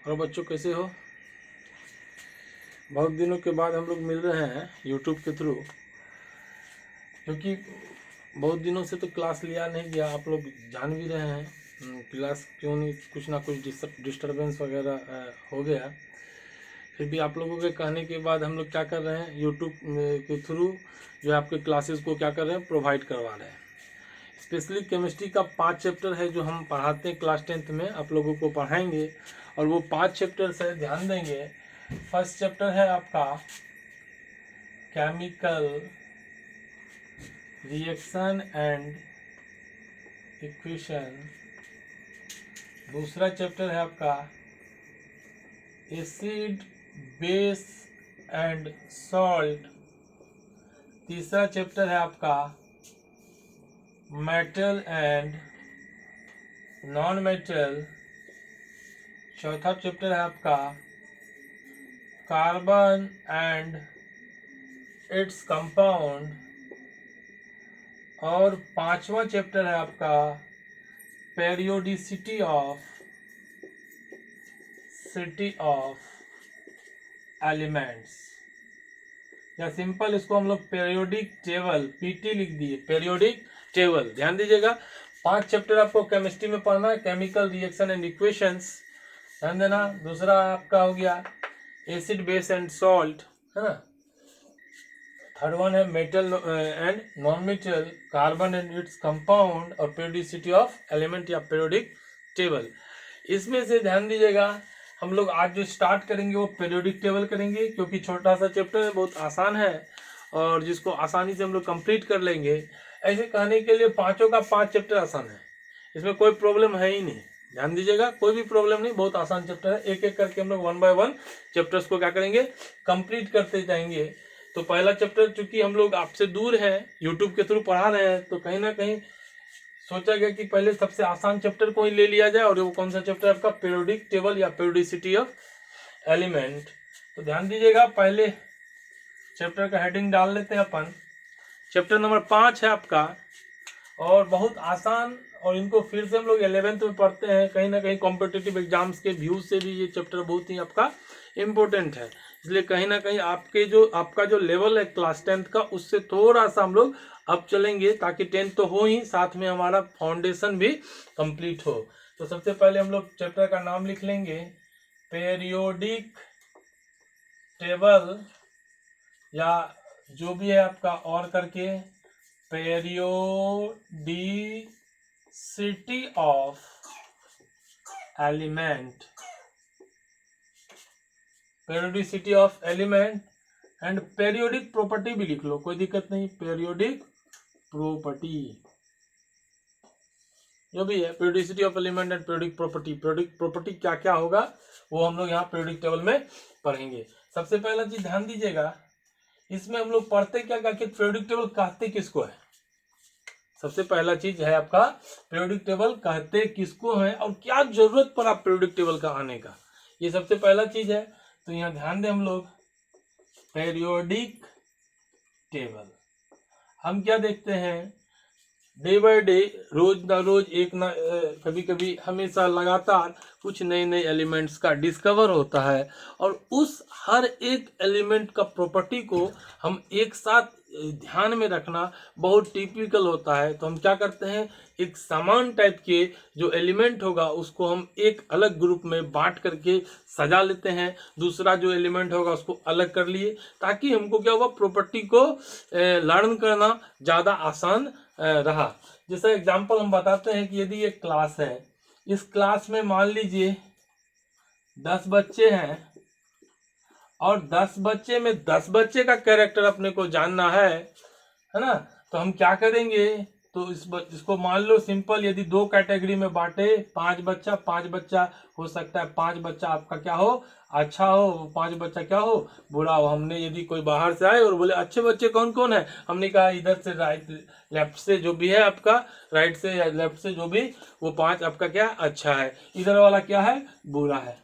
और बच्चों कैसे हो? बहुत दिनों के बाद हम लोग मिल रहे हैं यूट्यूब के थ्रू, क्योंकि बहुत दिनों से तो क्लास लिया नहीं गया। आप लोग जान भी रहे हैं क्लास क्यों नहीं, कुछ ना कुछ डिस्टरबेंस वगैरह हो गया। फिर भी आप लोगों के कहने के बाद हम लोग क्या कर रहे हैं, यूट्यूब के थ्रू जो आपके क्लासेस को क्या कर रहे हैं, प्रोवाइड करवा रहे हैं। स्पेशली केमिस्ट्री का 5 चैप्टर है जो हम पढ़ाते हैं क्लास 10th में, आप लोगों को पढ़ाएंगे। और वो 5 चैप्टर्स है, ध्यान देंगे। फर्स्ट चैप्टर है आपका केमिकल रिएक्शन एंड इक्वेशन। दूसरा चैप्टर है आपका एसिड बेस एंड सॉल्ट। तीसरा चैप्टर है आपका मेटल एंड नॉन मेटल। चौथा चैप्टर है आपका कार्बन एंड इट्स कंपाउंड। और पांचवा चैप्टर है आपका पेरियोडिसिटी ऑफ एलिमेंट्स, या सिंपल इसको हम लोग पेरियोडिक टेबल, पीटी लिख दिए, पेरियोडिक टेबल। ध्यान दीजिएगा, 5 चैप्टर आपको केमिस्ट्री में पढ़ना है। केमिकल रिएक्शन एंड इक्वेशंस, ध्यान देना। दूसरा आपका हो गया एसिड बेस एंड सॉल्ट, है ना। थर्ड वन है metal and non metal, carbon and its compound, और पेरियोडिसिटी ऑफ एलिमेंट या पेरियोडिक टेबल। इसमें से ध्यान दीजिएगा, हम लोग आज जो स्टार्ट करेंगे वो पेरियोडिक टेबल करेंगे, क्योंकि छोटा सा चैप्टर है, बहुत आसान है और जिसको आसानी से हम लोग कंप्लीट कर लेंगे। ऐसे कहने के लिए पांचों का 5 चैप्टर आसान है, इसमें कोई प्रॉब्लम है ही नहीं। ध्यान दीजिएगा, कोई भी प्रॉब्लम नहीं, बहुत आसान चैप्टर है। एक एक करके हम लोग 1 बाय 1 चैप्टर्स को क्या करेंगे, कंप्लीट करते जाएंगे। तो पहला चैप्टर, चूंकि हम लोग आपसे दूर हैं, यूट्यूब के थ्रू पढ़ा रहे हैं, तो कहीं ना कहीं सोचा गया कि पहले सबसे आसान चैप्टर को ही ले लिया जाए। और वो कौन सा चैप्टर आपका, पेरियोडिक टेबल या पेरियोडिसिटी ऑफ एलिमेंट। तो ध्यान दीजिएगा, पहले चैप्टर का हेडिंग डाल लेते हैं अपन। चैप्टर नंबर 5 है आपका, और बहुत आसान, और इनको फिर से हम लोग 11th में पढ़ते हैं। कहीं ना कहीं कॉम्पिटिटिव एग्जाम्स के व्यू से भी ये चैप्टर बहुत ही आपका इम्पोर्टेंट है, इसलिए कहीं ना कहीं आपका जो लेवल है क्लास 10th का, उससे थोड़ा सा हम लोग अब चलेंगे, ताकि 10th तो हो ही, साथ में हमारा फाउंडेशन भी कंप्लीट हो। तो सबसे पहले हम लोग चैप्टर का नाम लिख लेंगे, पेरियोडिक टेबल, या जो भी है आपका और करके, periodicity of element, periodicity of element and periodic property भी लिख लो, कोई दिक्कत नहीं। पेरियोडिक प्रॉपर्टी जो भी है, periodicity of element and periodic property. Periodic property क्या क्या होगा वो हम लोग यहाँ पेरियोडिक टेबल में पढ़ेंगे। सबसे पहला चीज ध्यान दीजिएगा, इसमें हम लोग पढ़ते क्या क्या कि पेरियोडिक टेबल कहते किसको है। सबसे पहला चीज है आपका, पेरियोडिक टेबल कहते किसको है और क्या जरूरत पड़ा पेरियोडिक टेबल का आने का, ये सबसे पहला चीज है। तो यहाँ ध्यान दें हम लोग, पेरियोडिक टेबल हम क्या देखते हैं, डे बाय डे, रोज ना रोज, एक ना कभी कभी हमेशा लगातार कुछ नए नए एलिमेंट्स का डिस्कवर होता है, और उस हर एक एलिमेंट का प्रॉपर्टी को हम एक साथ ध्यान में रखना बहुत टिपिकल होता है। तो हम क्या करते हैं, एक समान टाइप के जो एलिमेंट होगा उसको हम एक अलग ग्रुप में बांट करके सजा लेते हैं, दूसरा जो एलिमेंट होगा उसको अलग कर लिए, ताकि हमको क्या हुआ, प्रॉपर्टी को लर्न करना ज़्यादा आसान रहा। जैसा एग्जांपल हम बताते हैं कि यदि एक क्लास है, इस क्लास में मान लीजिए 10 बच्चे हैं, और 10 बच्चे में 10 बच्चे का कैरेक्टर अपने को जानना है ना। तो हम क्या करेंगे, तो इसको मान लो सिंपल, यदि 2 कैटेगरी में बांटे, 5 बच्चा हो सकता है, 5 बच्चा आपका क्या हो, अच्छा हो, 5 बच्चा क्या हो, बुरा हो। हमने यदि कोई बाहर से आए और बोले अच्छे बच्चे कौन कौन है, हमने कहा इधर से राइट, लेफ्ट से जो भी है आपका, राइट से या लेफ्ट से जो भी, वो 5 आपका क्या अच्छा है, इधर वाला क्या है, बुरा है।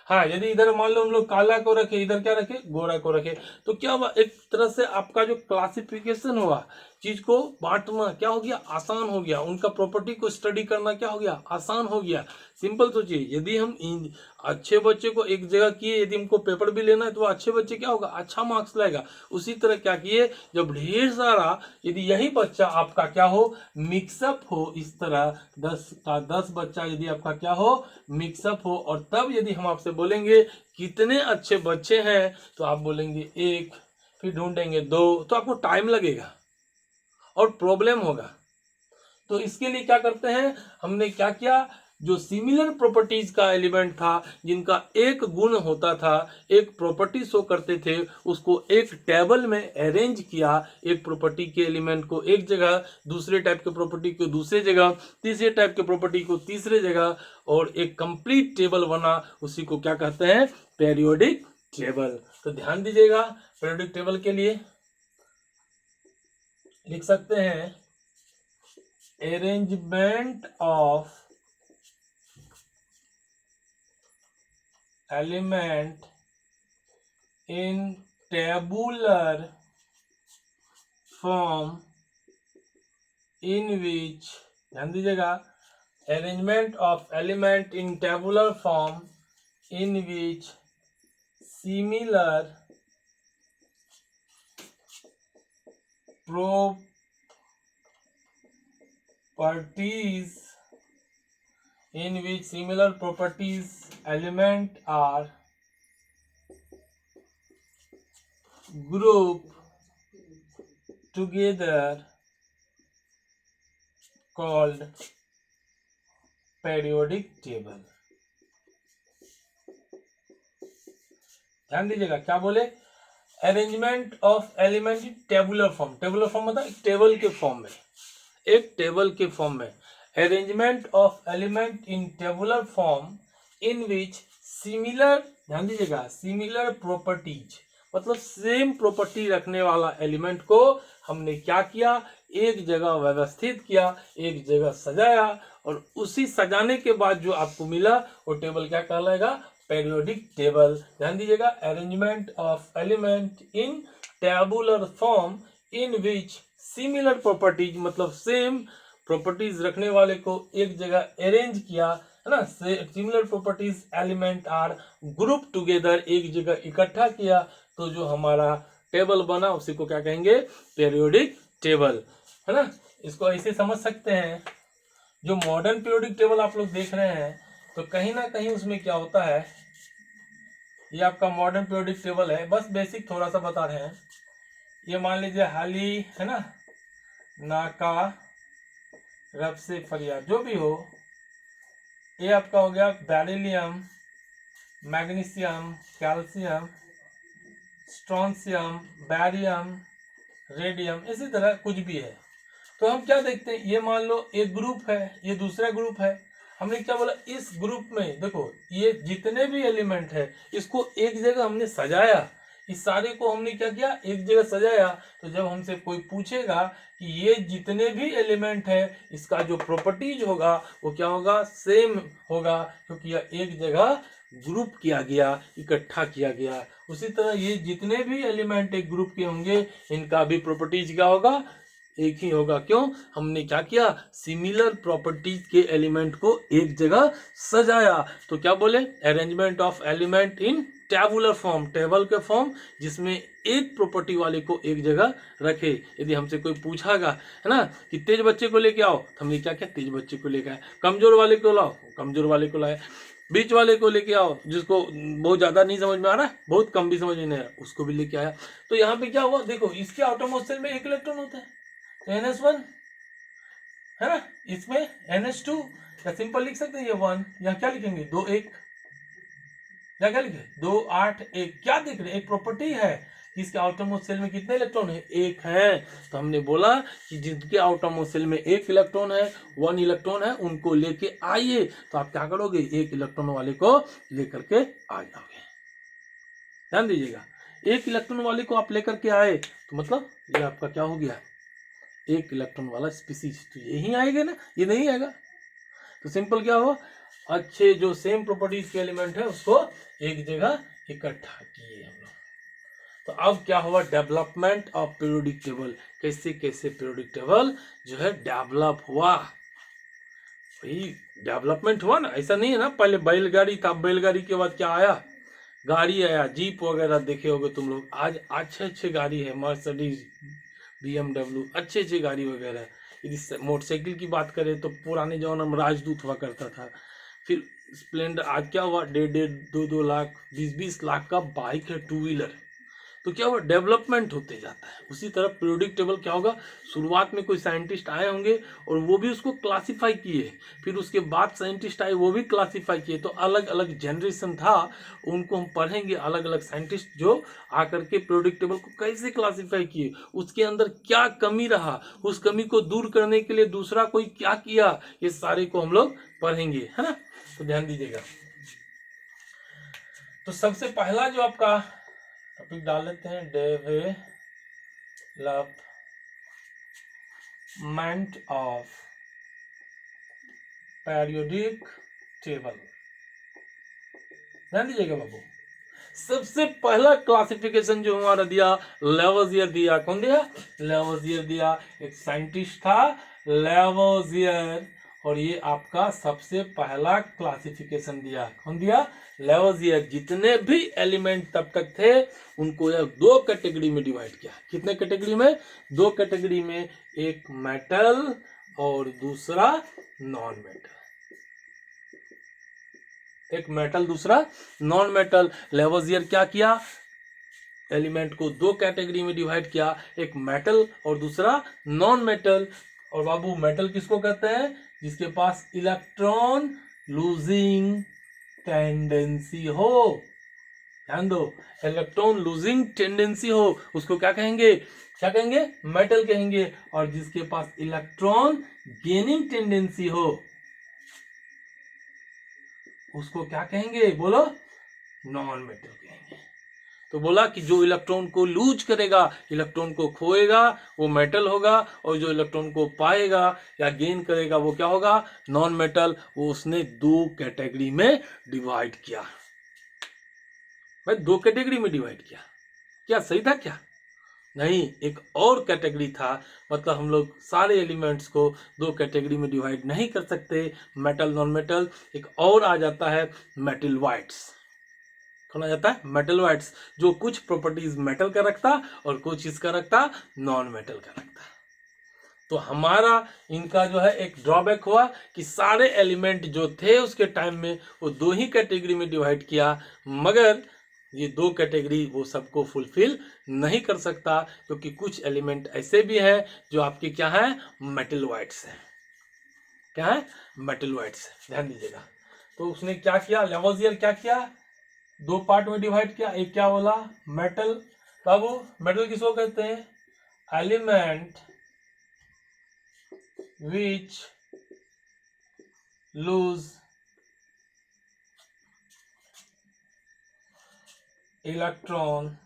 हाँ, यदि इधर मान लो हम लोग काला को रखे, इधर क्या रखे, गोरा को रखे, तो क्या हुआ, एक तरह से आपका जो क्लासिफिकेशन हुआ चीज को बांटना क्या हो गया, आसान हो गया। उनका प्रॉपर्टी को स्टडी करना क्या हो गया, आसान हो गया। सिंपल सोचिए, यदि हम अच्छे बच्चे को एक जगह किए, यदि हमको पेपर भी लेना है तो अच्छे बच्चे क्या होगा, अच्छा मार्क्स लाएगा। उसी तरह क्या किए, जब ढेर सारा यदि यही बच्चा आपका क्या हो, मिक्सअप हो, इस तरह 10 का 10 बच्चा यदि आपका क्या हो, मिक्सअप हो, और तब यदि हम आपसे बोलेंगे कितने अच्छे बच्चे हैं, तो आप बोलेंगे 1, फिर ढूंढेंगे 2, तो आपको टाइम लगेगा और प्रॉब्लम होगा। तो इसके लिए क्या करते हैं, हमने क्या किया, जो सिमिलर प्रॉपर्टीज का एलिमेंट था, जिनका एक गुण होता था, एक प्रॉपर्टी शो करते थे, उसको एक टेबल में अरेंज किया। एक प्रॉपर्टी के एलिमेंट को एक जगह, दूसरे टाइप के प्रॉपर्टी को दूसरी जगह, तीसरे टाइप के प्रॉपर्टी को तीसरे जगह, और एक कंप्लीट टेबल बना। उसी को क्या कहते हैं, पीरियोडिक टेबल। तो ध्यान दीजिएगा, पीरियोडिक टेबल के लिए लिख सकते हैं, arrangement of element in tabular form in which, ध्यान दीजिएगा, arrangement of element in tabular form in which similar properties element are grouped together called periodic table। ध्यान दीजिएगा, क्या बोले, arrangement of element in tabular form. Tabular form मतलब एक table के form में, एक टेबल के फॉर्म में। Arrangement of element in tabular form in which similar, ध्यान दीजिएगा, सिमिलर प्रॉपर्टीज मतलब सेम प्रॉपर्टी रखने वाला एलिमेंट को हमने क्या किया, एक जगह व्यवस्थित किया, एक जगह सजाया, और उसी सजाने के बाद जो आपको मिला वो टेबल क्या कहलाएगा, पीरियोडिक टेबल। ध्यान दीजिएगा, arrangement of element in tabular form in which similar properties मतलब सेम प्रॉपर्टीज रखने वाले को एक जगह अरेंज किया, है ना। Similar properties element are group together, एक जगह इकट्ठा किया, तो जो हमारा टेबल बना उसी को क्या कहेंगे, पीरियोडिक टेबल, है ना। इसको ऐसे समझ सकते हैं, जो मॉडर्न पीरियोडिक टेबल आप लोग देख रहे हैं, तो कहीं ना कहीं उसमें क्या होता है, ये आपका मॉडर्न पीरियोडिक टेबल है, बस बेसिक थोड़ा सा बता रहे हैं। ये मान लीजिए हाली, है ना, नाका, रब से फरियाद, जो भी हो, ये आपका हो गया beryllium, magnesium, calcium, strontium, barium, radium, इसी तरह कुछ भी है। तो हम क्या देखते हैं, ये मान लो एक ग्रुप है, ये दूसरा ग्रुप है, हमने क्या बोला, इस ग्रुप में देखो ये जितने भी एलिमेंट है इसको एक जगह हमने सजाया, इस सारे को हमने क्या किया, एक जगह सजाया। तो जब हमसे कोई पूछेगा कि ये जितने भी एलिमेंट है इसका जो प्रॉपर्टीज होगा वो क्या होगा, सेम होगा, क्योंकि यह एक जगह ग्रुप किया गया, इकट्ठा किया गया। उसी तरह ये जितने भी एलिमेंट एक ग्रुप के होंगे इनका भी प्रॉपर्टीज क्या होगा, एक ही होगा। क्यों, हमने क्या किया, सिमिलर प्रॉपर्टीज के एलिमेंट को एक जगह सजाया। तो क्या बोले, arrangement of element in tabular form, table के फॉर्म जिसमें एक प्रॉपर्टी वाले को एक जगह रखे। यदि हमसे कोई पूछागा, है ना, कि तेज बच्चे को लेके आओ, तो हमने क्या किया, तेज बच्चे को लेके आए। कमजोर वाले को लाओ, कमजोर वाले को लाए। बीच वाले को लेके आओ, जिसको बहुत ज्यादा नहीं समझ में आ रहा, बहुत कम भी समझ में नहीं आ रहा, उसको भी लेके आया। तो यहाँ पे क्या हुआ, देखो इसके आटोमोस्ट शेल में एक इलेक्ट्रॉन होता है, तो NS1 है ना, इसमें NH2, या सिंपल लिख सकते हैं ये 1, यहाँ क्या लिखेंगे 2 1, या क्या लिखे 2 8 1, क्या देख रहे हैं, एक प्रॉपर्टी है इसके आउटरमोस्ट शेल में कितने इलेक्ट्रॉन है, एक है। तो हमने बोला कि जिनके आउटरमोस्ट शेल में एक इलेक्ट्रॉन है, 1 इलेक्ट्रॉन है, उनको लेके आइए। तो आप क्या करोगे, एक इलेक्ट्रॉन वाले को लेकर के आ जाओगे। ध्यान दीजिएगा, एक इलेक्ट्रॉन वाले को आप लेकर के आए तो मतलब ये आपका क्या हो गया, एक इलेक्ट्रॉन वाला स्पीसीज। तो यही आएगा ना, ये नहीं आएगा। तो सिंपल क्या हुआ, अच्छे जो सेम प्रॉपर्टीज के एलिमेंट है उसको एक जगह इकट्ठा किए हम लोग। तो अब क्या हुआ, डेवलपमेंट ऑफ पीरियोडिक टेबल, कैसे कैसे पीरियोडिक टेबल जो है डेवलप हुआ। भाई डेवलपमेंट हुआ ना, ऐसा नहीं है ना पहले बैलगाड़ी था, बैलगाड़ी के बाद क्या आया, गाड़ी आया, जीप वगैरह देखे होगे तुम लोग। आज अच्छे अच्छे गाड़ी है, मर्सिडीज, BMW, अच्छे अच्छे गाड़ी वगैरह। यदि मोटरसाइकिल की बात करें तो पुराने जमाने में राजदूत हुआ करता था। फिर स्प्लेंडर, आज क्या हुआ, 1.5 2 लाख 20 20 लाख का बाइक है, 2 व्हीलर। तो क्या हुआ, डेवलपमेंट होते जाता है। उसी तरह पीरियोडिक टेबल क्या होगा, शुरुआत में कोई साइंटिस्ट आए होंगे और वो भी उसको क्लासिफाई किए, फिर उसके बाद साइंटिस्ट आए वो भी क्लासिफाई किए, तो अलग अलग जनरेशन था, उनको हम पढ़ेंगे, अलग अलग साइंटिस्ट जो आकर के पीरियोडिक टेबल को कैसे क्लासिफाई किए, उसके अंदर क्या कमी रहा, उस कमी को दूर करने के लिए दूसरा कोई क्या किया, ये सारे को हम लोग पढ़ेंगे, है ना। तो ध्यान दीजिएगा। तो सबसे पहला जो आपका टॉपिक डाल लेते हैं, डेवलपमेंट ऑफ पीरियोडिक टेबल। ध्यान दीजिएगा बाबू, सबसे पहला क्लासिफिकेशन जो हमारा दिया, लेवोजियर दिया। कौन दिया, लेवोजियर दिया, एक साइंटिस्ट था लेवोजियर, और ये आपका सबसे पहला क्लासिफिकेशन दिया। कौन दिया, लेवोजियर। जितने भी एलिमेंट तब तक थे उनको यह 2 कैटेगरी में डिवाइड किया। कितने कैटेगरी में, 2 कैटेगरी में, एक मेटल और दूसरा नॉन मेटल। एक मेटल दूसरा नॉन मेटल। लेवोजियर क्या किया, एलिमेंट को 2 कैटेगरी में डिवाइड किया, एक मेटल और दूसरा नॉन मेटल। और बाबू मेटल किसको कहते हैं, जिसके पास इलेक्ट्रॉन लूजिंग टेंडेंसी हो। ध्यान दो, इलेक्ट्रॉन लूजिंग टेंडेंसी हो उसको क्या कहेंगे, क्या कहेंगे, मेटल कहेंगे। और जिसके पास इलेक्ट्रॉन गेनिंग टेंडेंसी हो उसको क्या कहेंगे, बोलो, नॉन मेटल कहेंगे। तो बोला कि जो इलेक्ट्रॉन को लूज करेगा, इलेक्ट्रॉन को खोएगा, वो मेटल होगा, और जो इलेक्ट्रॉन को पाएगा या गेन करेगा वो क्या होगा, नॉन मेटल। वो उसने 2 कैटेगरी में डिवाइड किया। भाई 2 कैटेगरी में डिवाइड किया, क्या सही था क्या, नहीं, एक और कैटेगरी था। मतलब हम लोग सारे एलिमेंट्स को 2 कैटेगरी में डिवाइड नहीं कर सकते, मेटल नॉन मेटल। एक और आ जाता है मेटलवाइट्स। कौन आ जाता है, मेटलवाइट्स, जो कुछ प्रॉपर्टीज मेटल का रखता और कुछ इसका रखता नॉन मेटल का रखता। तो हमारा इनका जो है एक ड्रॉबैक हुआ कि सारे एलिमेंट जो थे उसके टाइम में वो 2 ही कैटेगरी में डिवाइड किया, मगर ये 2 कैटेगरी वो सबको फुलफिल नहीं कर सकता, क्योंकि कुछ एलिमेंट ऐसे भी हैं जो आपके क्या है, मेटलवाइट्स हैं। क्या है, मेटलवाइट्स। ध्यान दीजिएगा। तो उसने क्या किया, लेवोजियर क्या किया, 2 पार्ट में डिवाइड किया। एक क्या बोला, मेटल। बाबू मेटल किसको कहते हैं, element which loose electron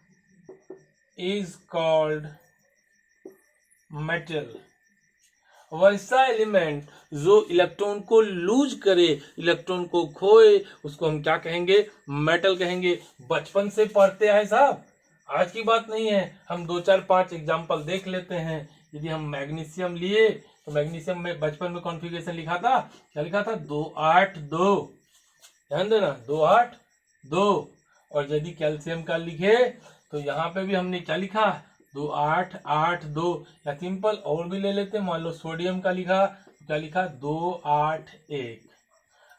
is called metal. वैसा एलिमेंट जो इलेक्ट्रॉन को लूज करे, इलेक्ट्रॉन को खोए, उसको हम क्या कहेंगे, मेटल कहेंगे। बचपन से पढ़ते आए साहब, आज की बात नहीं है। हम 2 4 5 एग्जाम्पल देख लेते हैं। यदि हम मैग्नीशियम लिए तो मैग्नीशियम में बचपन में कॉन्फ़िगरेशन लिखा था, क्या लिखा था, 2 8 2। ध्यान देना, 2 8 2। और यदि कैल्शियम का लिखे तो यहाँ पे भी हमने क्या लिखा, 2 8 8 2। या सिंपल और भी ले लेते हैं, मान लो सोडियम का लिखा, क्या लिखा, 2 8 1।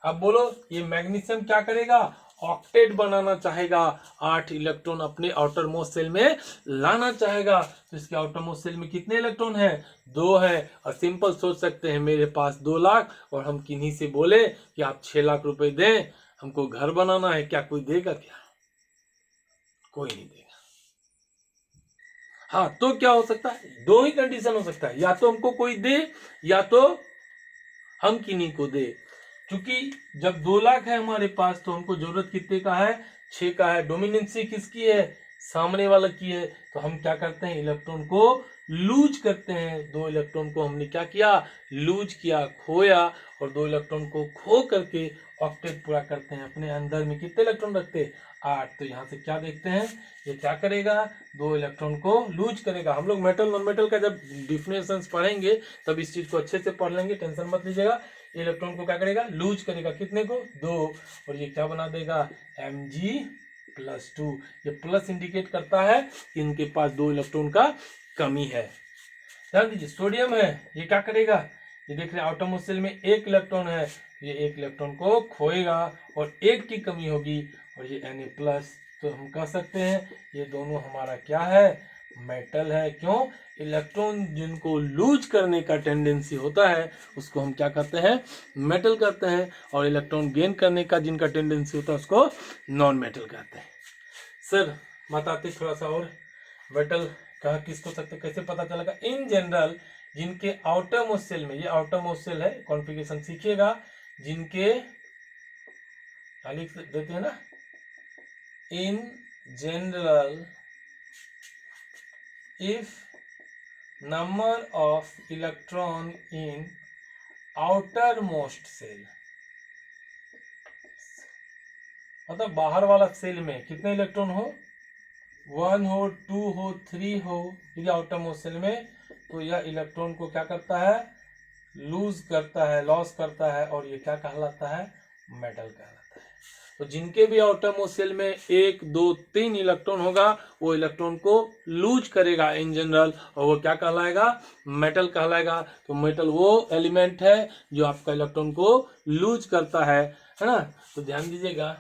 अब बोलो ये मैग्नीशियम क्या करेगा, ऑक्टेट बनाना चाहेगा, 8 इलेक्ट्रॉन अपने आउटर मोस्ट सेल में लाना चाहेगा। तो इसके आउटर मोस्ट सेल में कितने इलेक्ट्रॉन है, 2 है। और सिंपल सोच सकते हैं, मेरे पास 2 लाख और हम किन्हीं से बोले कि आप 6 लाख रुपए दें, हमको घर बनाना है, क्या कोई देगा, क्या कोई नहीं देगा। हाँ, तो क्या हो सकता है, 2 ही कंडीशन हो सकता है, या तो हमको कोई दे या तो हम किन्हीं को दे। क्योंकि जब 2 लाख है हमारे पास तो हमको जरूरत कितने का है, 6 का है। डोमिनेंसी किसकी है, सामने वाला की है, तो हम क्या करते हैं, इलेक्ट्रॉन को लूज करते हैं। 2 इलेक्ट्रॉन को हमने क्या किया, लूज किया, खोया, और 2 इलेक्ट्रॉन को खो करके ऑक्टेट पूरा करते हैं। अपने अंदर में कितने इलेक्ट्रॉन रखते हैं, 8। तो यहाँ से क्या देखते हैं, ये क्या करेगा, 2 इलेक्ट्रॉन को लूज करेगा। हम लोग मेटल नॉन मेटल का जब डिफिनेशंस पढ़ेंगे तब इस चीज को अच्छे से पढ़ लेंगे, टेंशन मत लीजिएगा। इलेक्ट्रॉन को क्या करेगा, लूज करेगा, कितने को, 2, और ये क्या बना देगा, Mg+2। ये प्लस इंडिकेट करता है कि इनके पास 2 इलेक्ट्रॉन का कमी है। ध्यान दीजिए, सोडियम है, ये क्या करेगा, ये देख रहे हैं आउटरमोस्ट शेल में 1 इलेक्ट्रॉन है, ये 1 इलेक्ट्रॉन को खोएगा और 1 की कमी होगी, और ये Na+। तो हम कह सकते हैं ये दोनों हमारा क्या है, मेटल है। क्यों, इलेक्ट्रॉन जिनको लूज करने का टेंडेंसी होता है उसको हम क्या कहते हैं, मेटल कहते हैं, और इलेक्ट्रॉन गेन करने का जिनका टेंडेंसी होता है उसको नॉन मेटल कहते हैं। सर बताते थोड़ा सा और, मेटल कहा किसको सकते, कैसे पता चलेगा। इन जनरल जिनके आउटर मोस्ट सेल में, ये आउटर मोस्ट सेल है, कॉन्फ़िगरेशन सीखिएगा, जिनके लिख देते हैं ना, in general if number of electron in outermost shell, मतलब बाहर वाला सेल में कितने इलेक्ट्रॉन हो, 1 हो, 2 हो, 3 हो, ठीक है, आउटर मोस्ट सेल में, तो यह इलेक्ट्रॉन को क्या करता है, लूज करता है, लॉस करता है, और ये क्या कहलाता है, मेटल कहलाता है। तो जिनके भी आउटर मोस्ट सेल में 1, 2, 3 इलेक्ट्रॉन होगा, वो इलेक्ट्रॉन को लूज करेगा इन जनरल, और वो क्या कहलाएगा, मेटल कहलाएगा। तो मेटल वो एलिमेंट है जो आपका इलेक्ट्रॉन को लूज करता है ना। तो ध्यान दीजिएगा,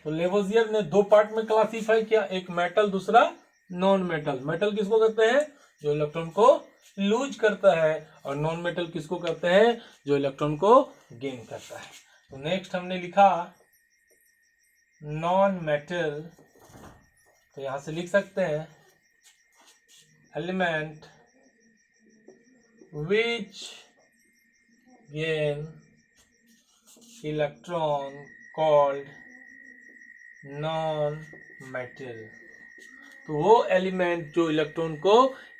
तो लेवोजियर ने 2 पार्ट में क्लासीफाई किया, एक मेटल, दूसरा नॉन मेटल। मेटल किसको कहते हैं, जो इलेक्ट्रॉन को लूज करता है, और नॉन मेटल किसको कहते हैं, जो इलेक्ट्रॉन को गेन करता है। तो नेक्स्ट हमने लिखा नॉन मेटल, तो यहां से लिख सकते हैं element which gain electron called non metal. तो वो एलिमेंट जो इलेक्ट्रॉन को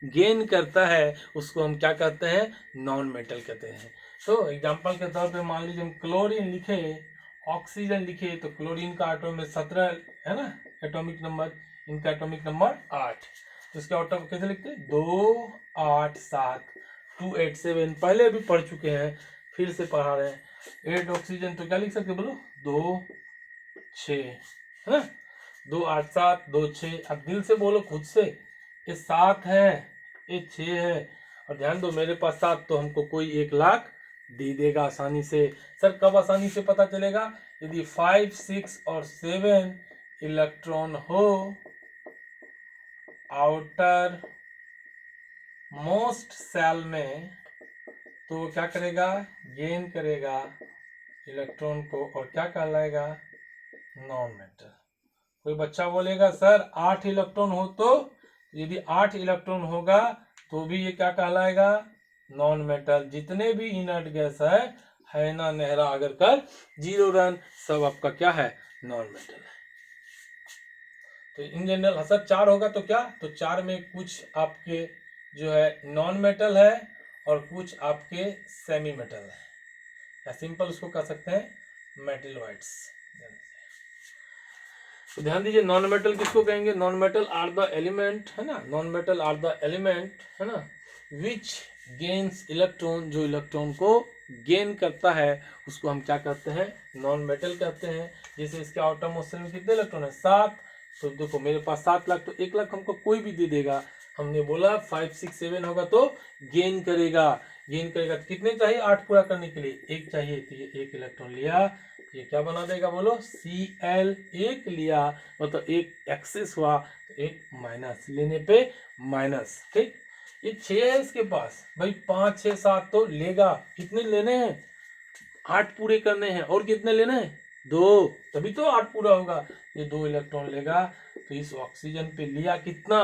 गेन करता है उसको हम क्या कहते हैं, नॉन मेटल कहते हैं। तो एग्जांपल के तौर पे मान लीजिए हम क्लोरीन लिखे, ऑक्सीजन लिखे, तो क्लोरीन का एटॉम में 17 है ना एटॉमिक नंबर, इनका एटॉमिक नंबर 8। तो इसके एटॉम कैसे लिखते हैं, 2, 8, 7, 2, 8, 7, पहले भी पढ़ चुके हैं, फिर से पढ़ा रहे हैं। 8 ऑक्सीजन, तो क्या लिख सकते बोलो, 2, 6, है ना, 2, 8, 7, 2, 6। अब दिल से बोलो खुद से, ये 7 है, ये 6 है, और ध्यान दो मेरे पास 7, तो हमको कोई 1 लाख दे देगा आसानी से। सर कब आसानी से पता चलेगा, यदि 5, 6 और 7 इलेक्ट्रॉन हो आउटर मोस्ट सेल में, तो क्या करेगा, गेन करेगा इलेक्ट्रॉन को, और क्या कहलाएगा, नॉन मेटल। कोई बच्चा बोलेगा सर 8 इलेक्ट्रॉन हो, तो यदि 8 इलेक्ट्रॉन होगा तो भी ये क्या कहलाएगा, नॉन मेटल। जितने भी इनर्ट गैस है ना, नेहरा अगर कर 0 रन, सब आपका क्या है, नॉन मेटल है। तो इन जनरल सर 4 होगा तो क्या, तो 4 में कुछ आपके जो है नॉन मेटल है और कुछ आपके सेमी मेटल है, या सिंपल उसको कह सकते हैं मेटलॉइड्स। तो ध्यान दीजिए, नॉन मेटल किसको कहेंगे, non metal are the element, है ना, non metal are the element, है ना, विच गेन्स इलेक्ट्रॉन, जो इलेक्ट्रॉन को गेन करता है उसको हम क्या कहते हैं, नॉन मेटल कहते हैं। जैसे इसके आउटर मोस्ट शेल में कितने इलेक्ट्रॉन है, 7, तो देखो मेरे पास 7 लाख, तो 1 लाख हमको कोई भी दे देगा। हमने बोला 5, 6, 7 होगा तो गेन करेगा, गेन करेगा। तो कितने चाहिए 8 पूरा करने के लिए, 1 चाहिए, तो ये 1 इलेक्ट्रॉन लिया, ये क्या बना देगा बोलो, Cl, 1 लिया, मतलब 1 एक्सेस हुआ, तो 1 माइनस, लेने पे माइनस, ठीक। ये 6 है इसके पास, भाई 5, 6, 7 तो लेगा, कितने लेने हैं, 8 पूरे करने हैं, और कितने लेने हैं, 2, तभी तो 8 पूरा होगा। ये 2 इलेक्ट्रॉन लेगा, तो इस ऑक्सीजन पे लिया कितना,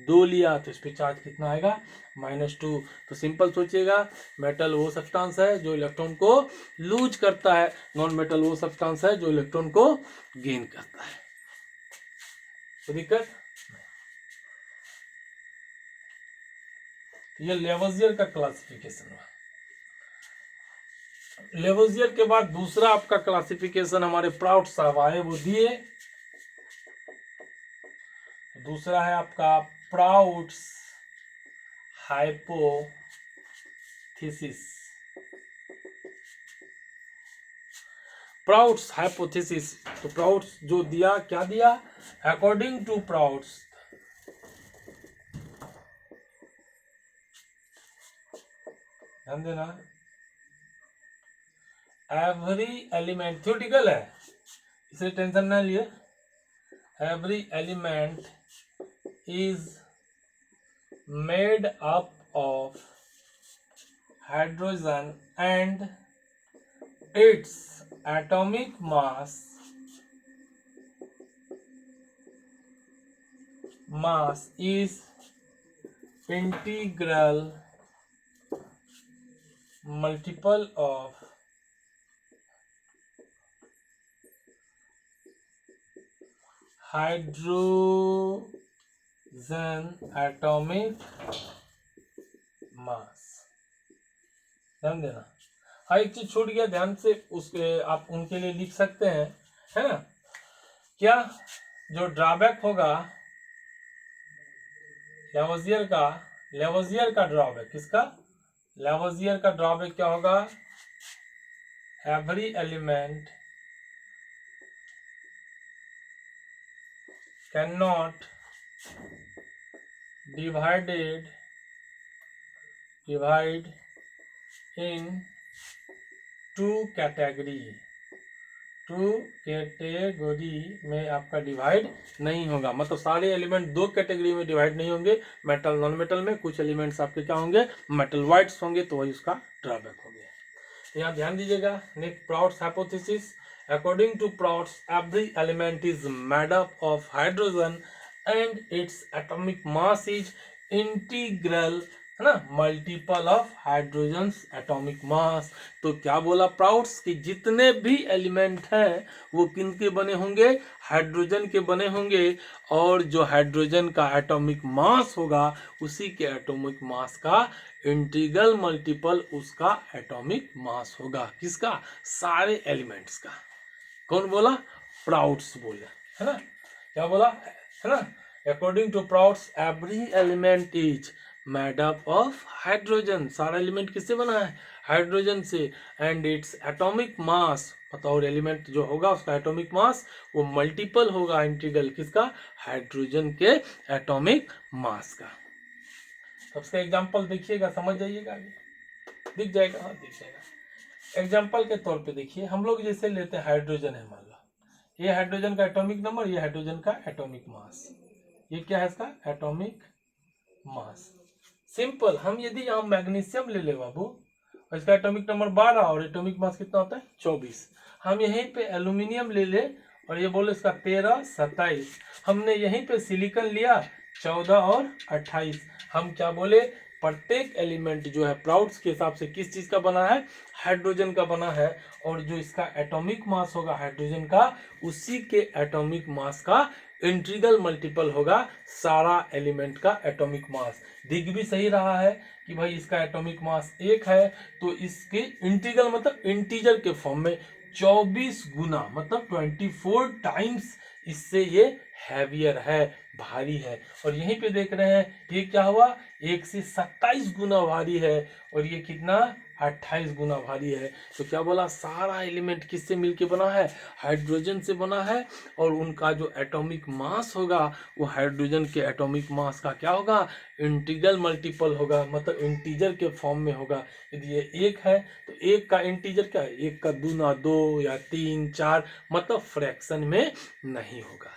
2 लिया, तो इस पे चार्ज कितना आएगा, -2। तो सिंपल सोचिएगा, मेटल वो सब्सटेंस है जो इलेक्ट्रॉन को लूज करता है, नॉन मेटल वो सब्सटेंस है जो इलेक्ट्रॉन को गेन करता है। तो दिक्कत, ये लेवोजियर का क्लासिफिकेशन हुआ। लेवोजियर के बाद दूसरा आपका क्लासिफिकेशन हमारे प्राउड साहब आए, वो दिए। दूसरा है आपका प्राउड्स हाइपोथेसिस। प्राउड्स हाइपोथेसिस, तो प्राउड्स जो दिया, क्या दिया, अकॉर्डिंग टू प्राउड्स, ध्यान देना, एवरी एलिमेंट, थ्योरेटिकल है इसे टेंशन ना लिए, every element is made up of hydrogen and its atomic mass is integral multiple of hydrogen atomic मास। ध्यान देना, हाँ एक चीज छूट गया, ध्यान से उसके आप उनके लिए लिख सकते हैं, है ना, क्या जो ड्रॉबैक होगा लेवोजियर का ड्रॉबैक, किसका, लेवोजियर का ड्रॉबैक क्या होगा, every element can not divide in two category में आपका डिवाइड नहीं होगा, मतलब सारे एलिमेंट 2 कैटेगरी में डिवाइड नहीं होंगे, मेटल नॉन मेटल में। कुछ एलिमेंट्स आपके क्या होंगे, मेटल वाइट्स होंगे, तो वही उसका ड्रॉबैक हो गया। यहाँ ध्यान दीजिएगा, next Prout's hypothesis, according to Prout's every element is made up of hydrogen and its atomic mass is integral, है ना, multiple of hydrogen atomic mass. तो क्या बोला प्राउड्स कि जितने भी एलिमेंट हैं वो किनके बने होंगे, हाइड्रोजन के बने होंगे, और जो हाइड्रोजन का एटॉमिक मास होगा उसी के एटॉमिक मास का इंटीग्रल मल्टीपल उसका एटॉमिक मास होगा, किसका, सारे एलिमेंट्स का। कौन बोला, प्राउड्स बोला, है ना, क्या बोला, है ना, according to Prout's every element is made up of hydrogen, सारा एलिमेंट किससे बना है, हाइड्रोजन से, एंड इट्स एटॉमिक मास, मतलब और एलिमेंट जो होगा उसका एटॉमिक मास वो मल्टीपल होगा, इंटीग्रल किसका, हाइड्रोजन के एटॉमिक मास का। सबसे एग्जांपल देखिएगा, समझ जाइएगा, आगे दिख जाएगा, हाँ दिख जाएगा। एग्जांपल के तौर पे देखिए, हम लोग जैसे लेते हैं हाइड्रोजन है, मान लो ये हाइड्रोजन का एटॉमिक नंबर, ये हाइड्रोजन का एटॉमिक मास, ये क्या है इसका एटॉमिक मास। सिंपल, हम यदि यहाँ मैग्नीशियम ले ले बाबू, और इसका एटॉमिक नंबर 12 और एटॉमिक मास कितना होता है 24, हम यहीं पे एल्यूमिनियम ले ले और ये बोले इसका 13, 27, हमने यहीं पे सिलिकॉन लिया 14 और 28, हम क्या बोले, प्रत्येक एलिमेंट जो है प्राउड्स के हिसाब से किस चीज का बना है, हाइड्रोजन का बना है, और जो इसका एटॉमिक मास होगा हाइड्रोजन का, उसी के एटॉमिक मास का इंटीग्रल मल्टीपल होगा सारा एलिमेंट का एटॉमिक मास। दिख भी सही रहा है कि भाई इसका एटॉमिक मास 1 है, तो इसके इंटीग्रल मतलब इंटीजर के फॉर्म में 24 गुना, मतलब 24 टाइम्स इससे ये हैवियर है, भारी है। और यहीं पे देख रहे हैं ये क्या हुआ, 1 से 27 गुना भारी है, और ये कितना 28 गुना भारी है। तो क्या बोला, सारा एलिमेंट किससे मिलके बना है, हाइड्रोजन से बना है, और उनका जो एटॉमिक मास होगा वो हाइड्रोजन के एटॉमिक मास का क्या होगा, इंटीग्रल मल्टीपल होगा, मतलब इंटीजर के फॉर्म में होगा। यदि ये 1 है तो 1 का इंटीजर क्या है, 1 का दूना 2 या 3, 4, मतलब फ्रैक्शन में नहीं होगा,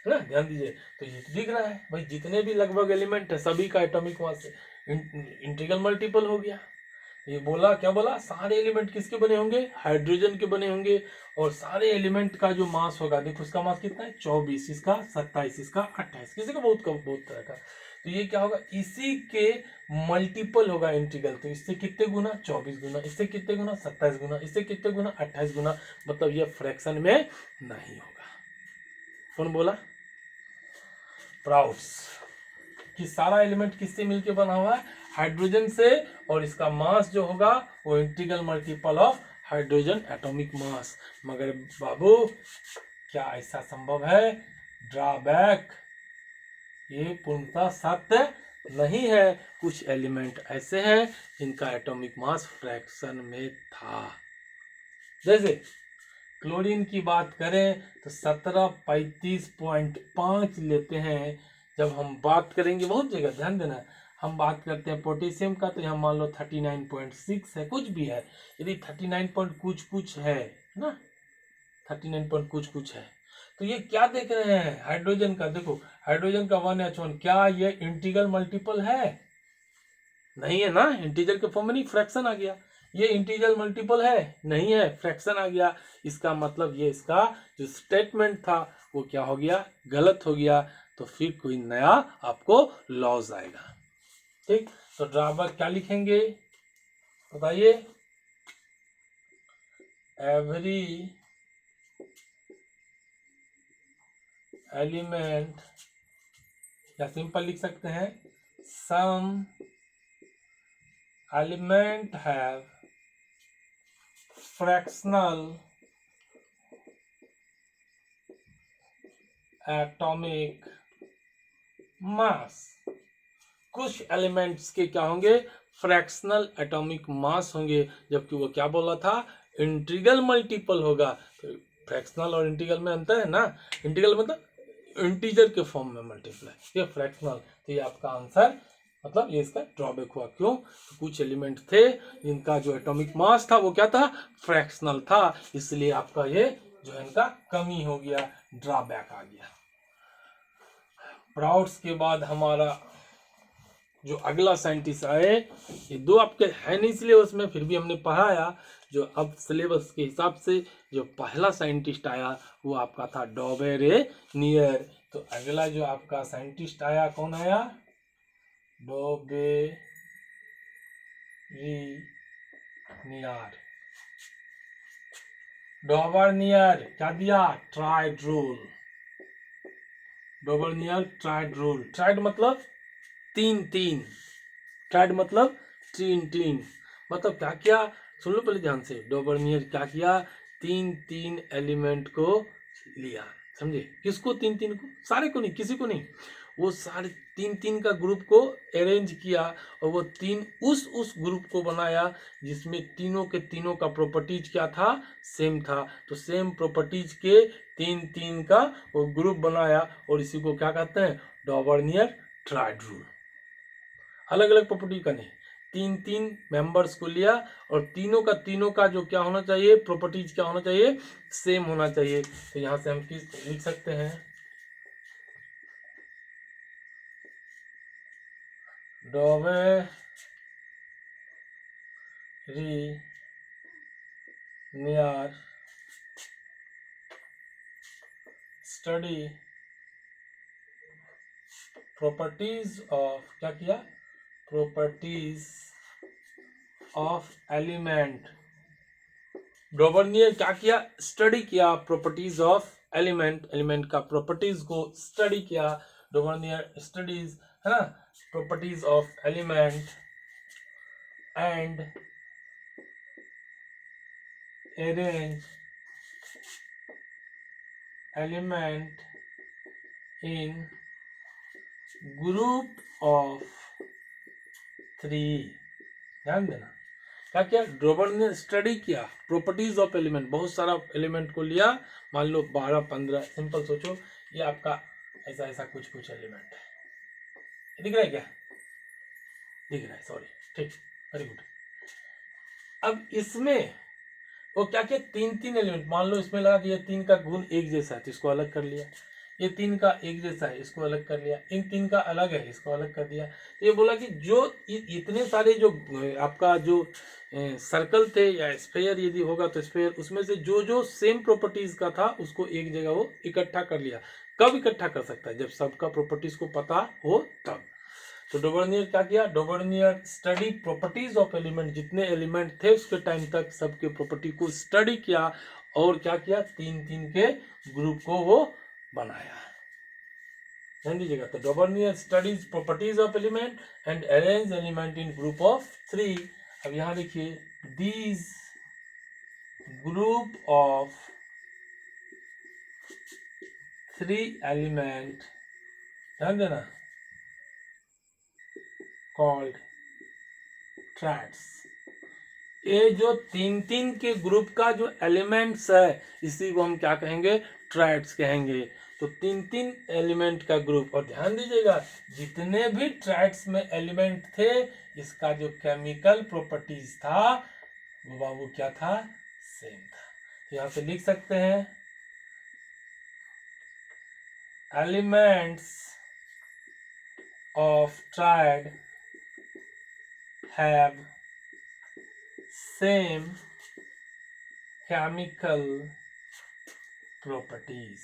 है ना, ध्यान दीजिए। तो ये दिख रहा है भाई, जितने भी लगभग एलिमेंट है सभी का एटॉमिक मास इंटीग्रल मल्टीपल हो गया। ये बोला क्या बोला, सारे एलिमेंट किसके बने होंगे, हाइड्रोजन के बने होंगे। और सारे एलिमेंट का जो मास होगा, देखो उसका मास कितना है 24, इसका 27, इसका 28, किसी का बहुत कम, बहुत तरह का। तो ये क्या होगा, इसी के मल्टीपल होगा इंटीग्रल। तो इससे कितने गुना, 24 गुना, इससे कितने गुना, 27 गुना, इससे कितने गुना, 28 गुना। मतलब ये फ्रैक्शन में नहीं होगा। कौन बोला, प्राउड्स, कि सारा एलिमेंट किससे मिलके बना हुआ है, हाइड्रोजन से। और इसका मास जो होगा वो integral multiple of hydrogen atomic मास। मगर बाबू क्या ऐसा संभव है, ड्रॉबैक, ये पूर्णतः सत्य नहीं है। कुछ एलिमेंट ऐसे हैं जिनका एटॉमिक मास फ्रैक्शन में था। जैसे क्लोरीन की बात करें तो 1735.5 लेते हैं। जब हम बात करेंगे, बहुत जगह ध्यान देना, हम बात करते हैं पोटेशियम का, तो यहाँ मान लो 39.6 है, कुछ भी है। यदि 39 पॉइंट कुछ कुछ है ना, 39 पॉइंट कुछ कुछ है, तो ये क्या देख रहे हैं, हाइड्रोजन का। देखो हाइड्रोजन का 1H1, क्या ये इंटीग्रल मल्टीपल है, नहीं है ना, इंटीजर के फॉर्म में नहीं, फ्रैक्शन आ गया। ये इंटीजर मल्टीपल है, नहीं है, फ्रैक्शन आ गया। इसका मतलब ये इसका जो स्टेटमेंट था वो क्या हो गया, गलत हो गया। तो फिर कोई नया आपको लॉज आएगा। ठीक, तो ड्रॉबैक क्या लिखेंगे बताइए, एवरी एलिमेंट, या सिंपल लिख सकते हैं, some element have fractional atomic mass। कुछ एलिमेंट्स के क्या होंगे, फ्रैक्शनल एटॉमिक मास होंगे, जबकि वो क्या बोला था, इंटीग्रल मल्टीपल होगा। तो फ्रैक्शनल और इंटीग्रल में अंतर है ना, इंटीग्रल मतलब इंटीजर के फॉर्म में मल्टीप्लाई, ये फ्रैक्शनल। तो ये आपका आंसर, मतलब ये इसका ड्रॉबैक हुआ। क्यों, तो कुछ एलिमेंट थे जिनका जो एटॉमिक मास था वो क्या था, फ्रैक्शनल था, इसलिए आपका ये जो है इनका कमी हो गया, ड्रॉबैक आ गया। प्राउड्स के बाद हमारा जो अगला साइंटिस्ट आए, ये दो आपके है नहीं सिलेबस में, फिर भी हमने पढ़ाया। जो अब सिलेबस के हिसाब से जो पहला साइंटिस्ट आया वो आपका था डॉबेरेनियर। तो अगला जो आपका साइंटिस्ट आया, कौन आया, डॉबेरेनियर। डॉबेरेनियर क्या दिया, triad rule. Dobereiner triad rule, triad मतलब तीन तीन, ट्राइड मतलब तीन तीन, मतलब क्या किया, सुन लो पहले ध्यान से। डॉबेरेनियर क्या किया, तीन तीन एलिमेंट को लिया, समझे, किसको, तीन तीन को, सारे को नहीं, किसी को नहीं, वो सारे तीन तीन का ग्रुप को अरेंज किया, और वो तीन उस ग्रुप को बनाया जिसमें तीनों के तीनों का प्रॉपर्टीज क्या था, सेम था। तो सेम प्रॉपर्टीज के तीन तीन का वो ग्रुप बनाया, और इसी को क्या कहते हैं, डॉबेरेनियर ट्राइड रूल। अलग अलग प्रॉपर्टी का नहीं, तीन तीन मेंबर्स को लिया, और तीनों का जो क्या होना चाहिए, प्रॉपर्टीज क्या होना चाहिए, सेम होना चाहिए। तो यहां से हम किस लिख सकते हैं, डॉबेरेनियर स्टडी प्रॉपर्टीज ऑफ, क्या किया, प्रॉपर्टीज ऑफ एलिमेंट। डॉबेरेनियर क्या किया, स्टडी किया प्रॉपर्टीज ऑफ एलिमेंट, एलिमेंट का प्रॉपर्टीज को स्टडी किया। डॉबेरेनियर स्टडीज, है ना, properties of element and arrange element in group of 3। ध्यान देना, क्या किया, डॉबेरेनियर स्टडी किया प्रॉपर्टीज ऑफ एलिमेंट, बहुत सारा एलिमेंट को लिया, मान लो 12-15, सिंपल सोचो, ये आपका ऐसा ऐसा कुछ कुछ एलिमेंट है, दिख रहा है क्या, दिख रहा है, सॉरी, ठीक, वेरी गुड। अब इसमें वो क्या किया, तीन तीन एलिमेंट, मान लो इसमें लगा कि ये तीन का गुण एक जैसा है, तो इसको अलग कर लिया। ये तीन का एक जैसा है, इसको अलग कर लिया, इन तीन का अलग है, इसको अलग कर दिया। तो ये बोला कि जो इतने सारे जो आपका जो सर्कल थे या स्फेयर यदि होगा तो स्फेयर, उसमें से जो जो सेम प्रॉपर्टीज का था उसको एक जगह वो इकट्ठा कर लिया। कब इकट्ठा कर सकता है? जब सबका प्रॉपर्टीज को पता हो तब। तो डोबर्नियर क्या किया? डोबर्नियर स्टडी प्रॉपर्टीज ऑफ एलिमेंट, जितने एलिमेंट थे उसके टाइम तक सबके प्रॉपर्टी को स्टडी किया और क्या किया, तीन तीन के ग्रुप को वो बनाया। ध्यान दीजिएगा। तो Dobereiner studies properties of element and arrange element in group of 3। अब यहां देखिए, दीज ग्रुप ऑफ 3 एलिमेंट, ध्यान देना, कॉल्ड ट्रैड्स। ये जो तीन तीन के ग्रुप का जो एलिमेंट्स है, इसी को हम क्या कहेंगे? ट्रैड्स कहेंगे। तो तीन तीन एलिमेंट का ग्रुप। और ध्यान दीजिएगा, जितने भी ट्रैड्स में एलिमेंट थे, इसका जो केमिकल प्रॉपर्टीज था वो बाबू क्या था? सेम था। तो यहां से लिख सकते हैं, elements of tried have same chemical properties.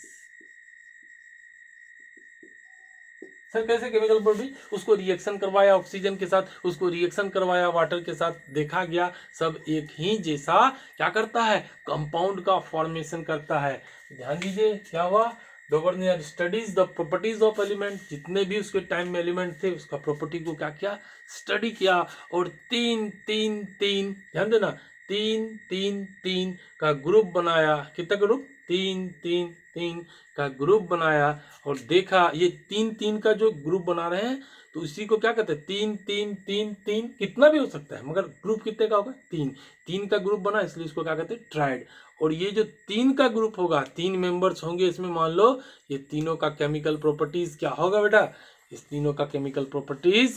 Sir कैसे केमिकल प्रॉपर्टी? उसको रिएक्शन करवाया ऑक्सीजन के साथ, उसको रिएक्शन करवाया वाटर के साथ, देखा गया सब एक ही जैसा क्या करता है? कंपाउंड का फॉर्मेशन करता है। ध्यान दीजिए क्या हुआ? Dobereiner studies the properties of element, जितने भी उसके टाइम में एलिमेंट थे उसका प्रॉपर्टी को क्या किया? स्टडी किया। और तीन तीन तीन, ध्यान देना, तीन तीन तीन का ग्रुप बनाया। कितना ग्रुप? तीन तीन तीन का ग्रुप बनाया और देखा ये तीन तीन का जो ग्रुप बना रहे हैं, तो इसी को क्या कहते हैं? तीन तीन तीन तीन, कितना भी हो सकता है मगर ग्रुप कितने का होगा? तीन। तीन का ग्रुप बना इसलिए इसको क्या कहते हैं? ट्राइड। और ये जो तीन का ग्रुप होगा, तीन मेंबर्स होंगे इसमें, मान लो ये तीनों का केमिकल प्रॉपर्टीज क्या होगा बेटा? इस तीनों का केमिकल प्रॉपर्टीज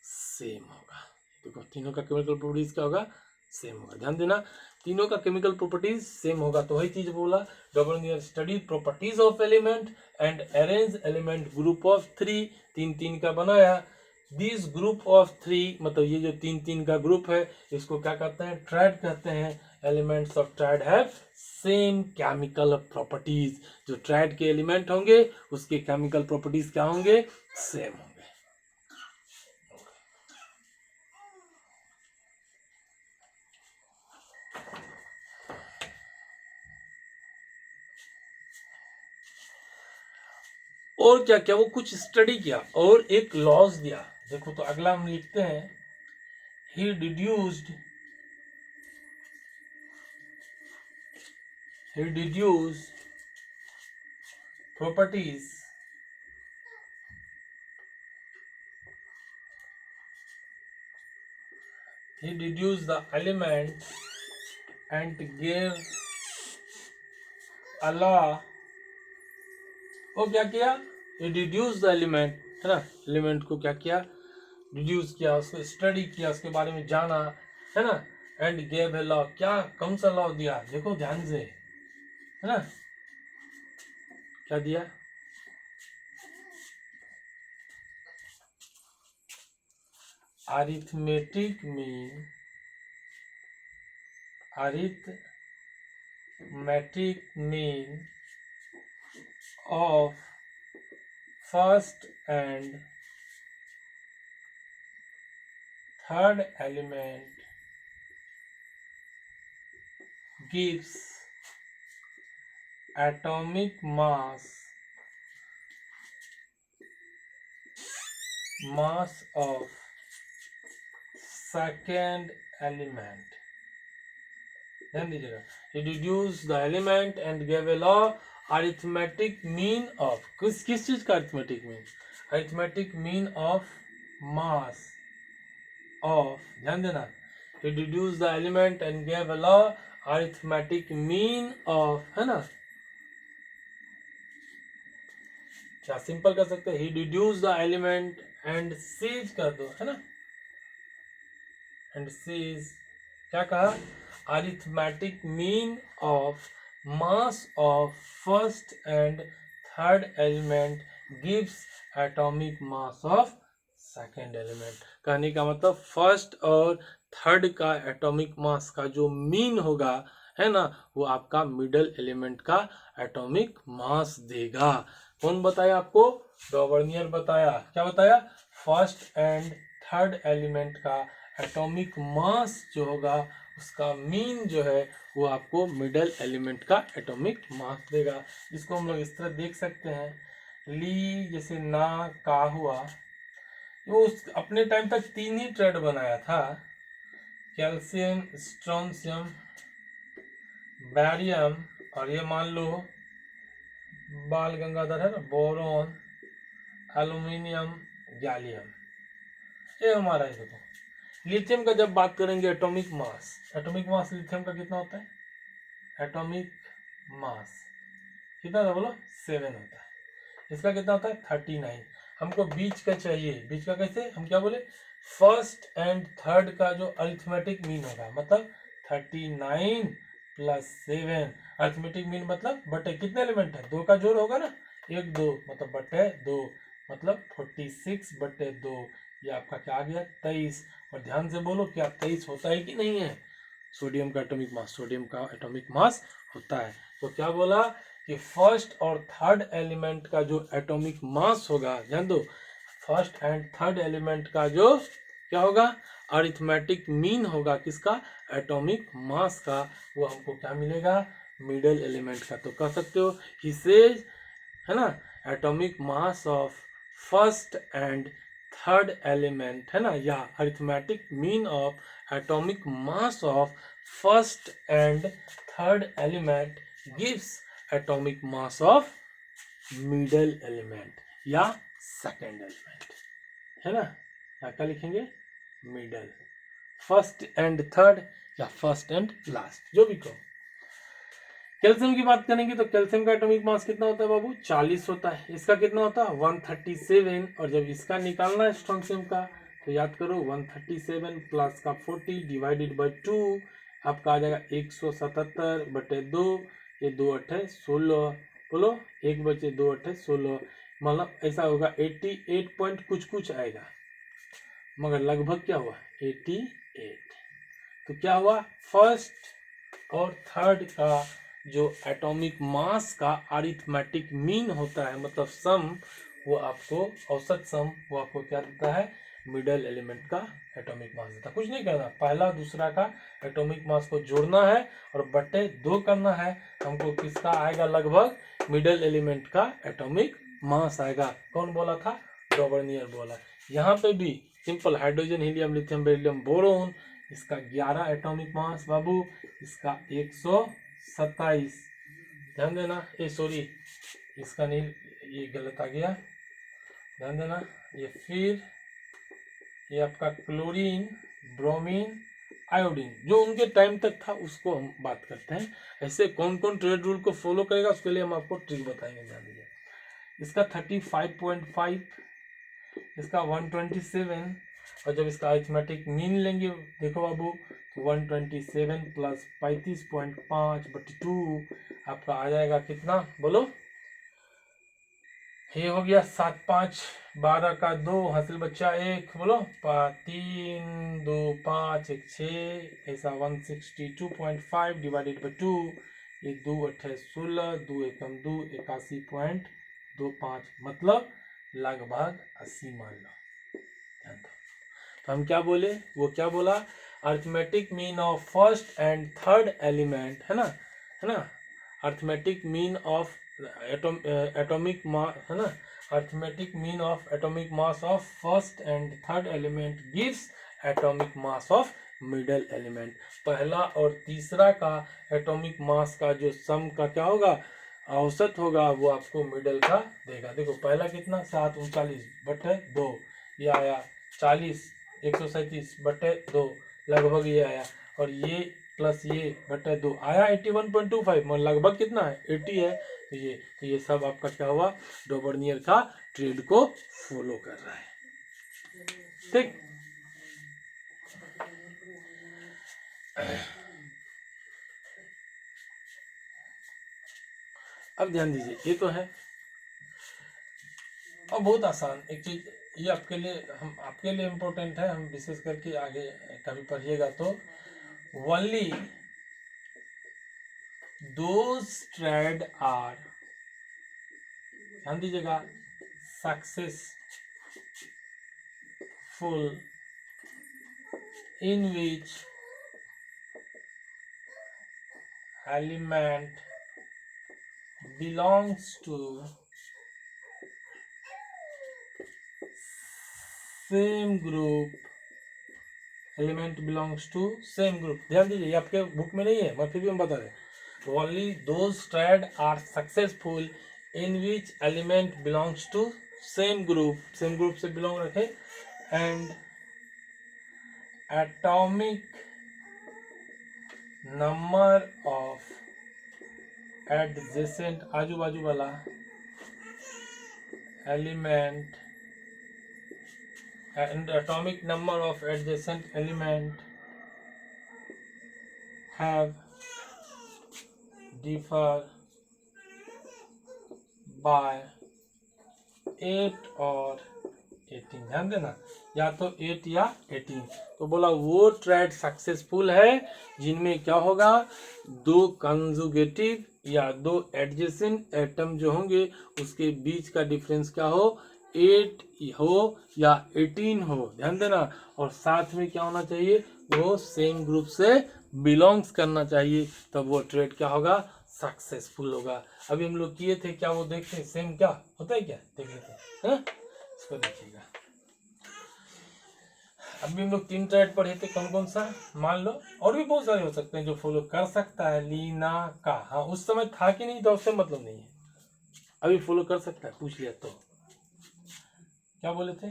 सेम होगा। देखो तीनों का केमिकल प्रॉपर्टीज क्या होगा? सेम होगा। ध्यान देना, तीनों का केमिकल प्रॉपर्टीज सेम होगा। तो वही चीज बोला, Dobereiner study properties of element and arrange element group of 3, तीन तीन का बनाया। दिस ग्रुप ऑफ 3 मतलब ये जो तीन तीन का ग्रुप है, इसको क्या कहते हैं? ट्राइड कहते हैं। Elements of tried have same chemical properties. जो ट्राइड के एलिमेंट होंगे उसके केमिकल प्रॉपर्टीज क्या होंगे? सेम होंगे। और क्या क्या? वो कुछ स्टडी किया और एक लॉज दिया। देखो तो अगला हम लिखते हैं, he deduced properties he deduced the element and gave a law। वो क्या किया? he deduced the element, है ना, एलिमेंट को क्या किया? डिड्यूस किया, उसको स्टडी किया, उसके बारे में जाना, है ना। एंड गेव ए लॉ, क्या कौन सा लॉ दिया? देखो ध्यान से, है ना, क्या दिया? Arithmetic mean of first and third element gives atomic mass of second element। ध्यान दीजिएगा, he deduced the element and gave a law, arithmetic mean of, किस चीज का arithmetic mean? arithmetic mean of mass of, ध्यान देना, he deduced the element and gave a law, arithmetic mean of, है ना। क्या सिंपल कर सकते हैं? he deduced the element and sees कर दो, है ना, and sees क्या कहा? arithmetic mean of mass of first and third element gives atomic mass of second element. कहने का मतलब फर्स्ट और थर्ड का एटॉमिक मास का जो मीन होगा है ना, वो आपका मिडल एलिमेंट का एटॉमिक मास देगा। कौन बताया आपको? डॉवर्नियर बताया। क्या बताया? फर्स्ट एंड थर्ड एलिमेंट का एटॉमिक मास जो होगा उसका मीन जो है वो आपको मिडल एलिमेंट का एटॉमिक मास देगा। इसको हम लोग इस तरह देख सकते हैं, ली जैसे ना का हुआ, वो अपने टाइम तक 3 ही ट्रेड बनाया था, कैल्शियम, स्ट्रोंशियम, बैरियम, और ये मान लो बाल गंगाधर है ना, बोरोन, एल्यूमिनियम, गैलियम, ये हमारा है। देखो लिथियम का जब बात करेंगे एटॉमिक मास लिथियम का कितना होता है? एटॉमिक मास कितना था बोलो? 7 होता है। इसका कितना होता है? 39। हमको बीच का चाहिए। बीच का कैसे? हम क्या बोले? फर्स्ट एंड थर्ड का जो अरिथमेटिक मीन होगा, मतलब 39 प्लस 7। अरिथमेटिक मीन मतलब बटे कितने एलिमेंट है? 2 का जोड़ होगा ना, 1 2 मतलब बटे 2, मतलब 46 बटे 2। ये आपका क्या आ गया? 23। और ध्यान से बोलो क्या 23 होता है कि नहीं है? सोडियम का एटॉमिक मास, सोडियम का एटॉमिक मास होता है। तो क्या बोला कि फर्स्ट और थर्ड एलिमेंट का जो एटॉमिक मास होगा, ध्यान दो, फर्स्ट एंड थर्ड एलिमेंट का जो क्या होगा? अरिथमेटिक मीन होगा किसका? एटॉमिक मास का। वो हमको क्या मिलेगा? मिडल एलिमेंट का। तो कह सकते हो ही सेज, है ना, atomic mass of first and third element, है ना, या arithmetic mean of atomic mass of first and third element gives atomic mass of middle element या सेकेंड एलिमेंट, है ना। या क्या लिखेंगे? मिडल, फर्स्ट एंड थर्ड या फर्स्ट एंड लास्ट, जो भी कहो। कैल्शियम की बात करेंगे तो कैल्शियम का एटॉमिक मास कितना होता है बाबू? 40 होता है। इसका कितना होता है? 137। और जब इसका निकालना है स्ट्रोंशियम का, तो याद करो 137 प्लस का 40 डिवाइडेड बाई 2 आपका आ जाएगा 177 बटे 2। ये 2 अट्ठे 16, बोलो 1 बचे 2 अट्ठे 16, मतलब ऐसा होगा 88 पॉइंट कुछ कुछ आएगा, मगर लगभग क्या हुआ? 88। तो क्या हुआ? फर्स्ट और थर्ड का जो एटॉमिक मास का अरिथमेटिक मीन होता है, मतलब सम, वो आपको औसत सम, वो आपको क्या देता है? मिडल एलिमेंट का एटॉमिक मास देता है। कुछ नहीं करना, पहला दूसरा का एटॉमिक मास को जोड़ना है और बटे 2 करना है। हमको किसका आएगा? लगभग मिडल एलिमेंट का एटॉमिक मास आएगा। कौन बोला था? डॉवर्नियर बोला। यहाँ पे भी simple, hydrogen, helium, lithium, beryllium, boron, इसका 11 एटॉमिक मास बाबू, इसका 127। ध्यान देना, ये सॉरी इसका नहीं, ये गलत आ गया, ध्यान देना। ये फिर ये आपका क्लोरीन, ब्रोमीन, आयोडीन, जो उनके टाइम तक था उसको हम बात करते हैं। ऐसे कौन कौन ट्रेड रूल को फॉलो करेगा उसके लिए हम आपको ट्रिक बताएंगे, ध्यान दीजिए। इसका 35.5, इसका 127, और जब इसका अरिथमेटिक मीन लेंगे देखो बाबू, तो 127 प्लस 35.5 बटे 2 आपका आ जाएगा कितना? बोलो। ये हो गया 7 5 12 का 2, हासिल बच्चा 1, बोलो 3 2 5 1 6, ऐसा 162.5 डिवाइडेड बाई 2, ये 2 अट्ठे 16, 2 एकम 2, 81.25, मतलब लगभग 80 मान लो। तो हम क्या बोले? वो क्या बोला? Arithmetic mean of first and third element, है ना, अरिथमेटिक मीन ऑफ एटॉमिक मास, है ना, arithmetic mean of atomic mass of first and third element gives atomic mass of middle element. पहला और तीसरा का एटॉमिक मास का जो सम का क्या होगा? औसत होगा, वो आपको मिडल का देगा। देखो पहला कितना? 739 बटे 2, ये आया 40, 137 बटे 2, लगभग ये आया, और ये प्लस ये बटे 2 आया 81.25, मतलब लगभग कितना है? 80 है। तो ये सब आपका क्या हुआ? डॉवर्नियर का ट्रेड को फॉलो कर रहा है, ठीक। अब ध्यान दीजिए, ये तो है और बहुत आसान एक चीज, ये आपके लिए इम्पोर्टेंट है, हम विशेष करके आगे कभी पढ़िएगा तो, ओनली दोज ट्रेड आर, ध्यान दीजिएगा, successful in which element belongs to same group, element belongs to same group, ध्यान दीजिए, ये आपके बुक में नहीं है, मैं फिर भी हम बता रहे, only those trade are successful in which element belongs to same group से belong रखे, and atomic number of adjacent, आजू बाजू वाला element, and atomic number of adjacent element have differ by 8 और 18, ध्यान देना, या तो 8 या 18। तो बोला वो ट्रेड सक्सेसफुल है जिनमें क्या होगा, दो कंजुगेटिव या दो एडजेसेंट एटम जो होंगे उसके बीच का डिफरेंस क्या हो, 8 हो या 18 हो, ध्यान देना, और साथ में क्या होना चाहिए, वो सेम ग्रुप से बिलोंग्स करना चाहिए, तब वो ट्रेड क्या होगा, सक्सेसफुल होगा। अभी हम लोग किए थे क्या, वो देखते हैं सेम क्या होता है, क्या देख लेते हैं, इसको देखिएगा। अभी हम लोग 3 ट्रेड पढ़े थे, कौन कौन सा, मान लो, और भी बहुत सारे हो सकते हैं जो फॉलो कर सकता है, लीना का, हाँ उस समय था कि नहीं था उससे मतलब नहीं है, अभी फॉलो कर सकता है, पूछ लिया तो। क्या बोले थे,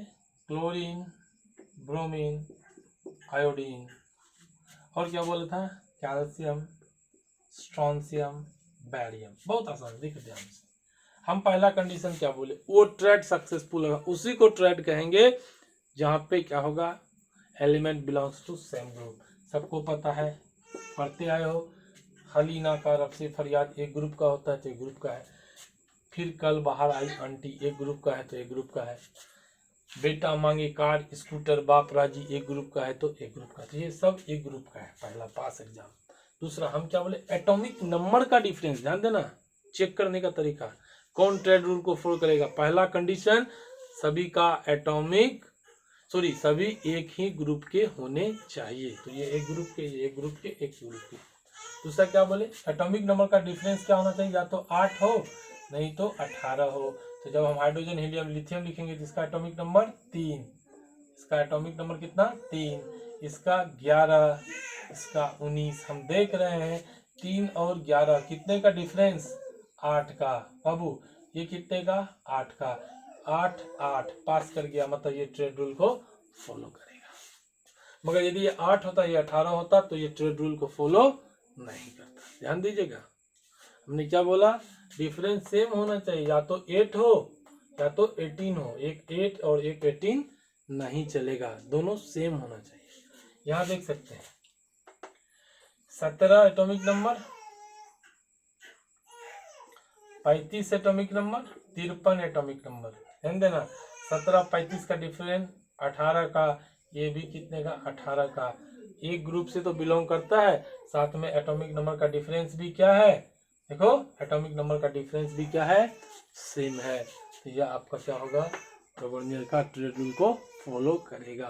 क्लोरीन, ब्रोमीन, आयोडीन, और क्या बोला था, कैल्शियम, स्ट्रोंशियम, बैरियम, बहुत आसान, देखिए ध्यान से। हम पहला कंडीशन क्या बोले, वो ट्रेड सक्सेसफुल होगा, उसी को ट्रेड कहेंगे जहां पे क्या होगा, element belongs to same group. सबको पता है, पढ़ते आए हो, हलीना का रब से फरियाद एक ग्रुप का होता है तो एक ग्रुप का है, फिर कल बाहर आई आंटी एक ग्रुप का है तो एक ग्रुप का है, बेटा मांगे कार स्कूटर बाप राजी एक ग्रुप का है तो एक ग्रुप का, तो ये सब एक ग्रुप का है, पहला पास एग्जाम। दूसरा हम क्या बोले, एटॉमिक नंबर का डिफरेंस, ध्यान देना, चेक करने का तरीका, कौन ट्रेड रूल को फॉलो करेगा। पहला कंडीशन, सभी का एटॉमिक सभी एक ही ग्रुप के होने चाहिए, तो ये एक ग्रुप के, ये एक ग्रुप के, एक ग्रुप के। दूसरा क्या बोले, एटॉमिक नंबर का डिफरेंस क्या होना चाहिए, या तो 8 हो नहीं तो 18 हो। तो जब हम हाइड्रोजन हीलियम लिथियम लिखेंगे तो इसका एटॉमिक नंबर 3, इसका एटॉमिक नंबर कितना 3, इसका 11, इसका 19। हम देख रहे हैं 3 और 11 कितने का डिफरेंस, 8 का, बाबू ये कितने का, 8 का, 8 8 पास कर गया, मतलब ये ट्रेड रूल को फॉलो करेगा। मगर यदि ये 8 होता, ये 18 होता तो ये ट्रेड रूल को फॉलो नहीं करता, ध्यान दीजिएगा। हमने क्या बोला, डिफरेंस सेम होना चाहिए, या तो 8 हो या तो 18 हो, एक 8 और एक 18 नहीं चलेगा, दोनों सेम होना चाहिए। यहां देख सकते हैं 17 atomic number, 35 atomic number, 53 atomic number, ध्यान देना, 17 35 का डिफरेंस, 18 का, ये भी कितने का, 18 का, एक ग्रुप से तो बिलोंग करता है, साथ में एटॉमिक नंबर का डिफरेंस भी क्या है, देखो एटॉमिक नंबर का डिफरेंस भी क्या है, सेम है, तो यह आपका क्या होगा, गवर्नियर का ट्रेड रूल को फॉलो करेगा।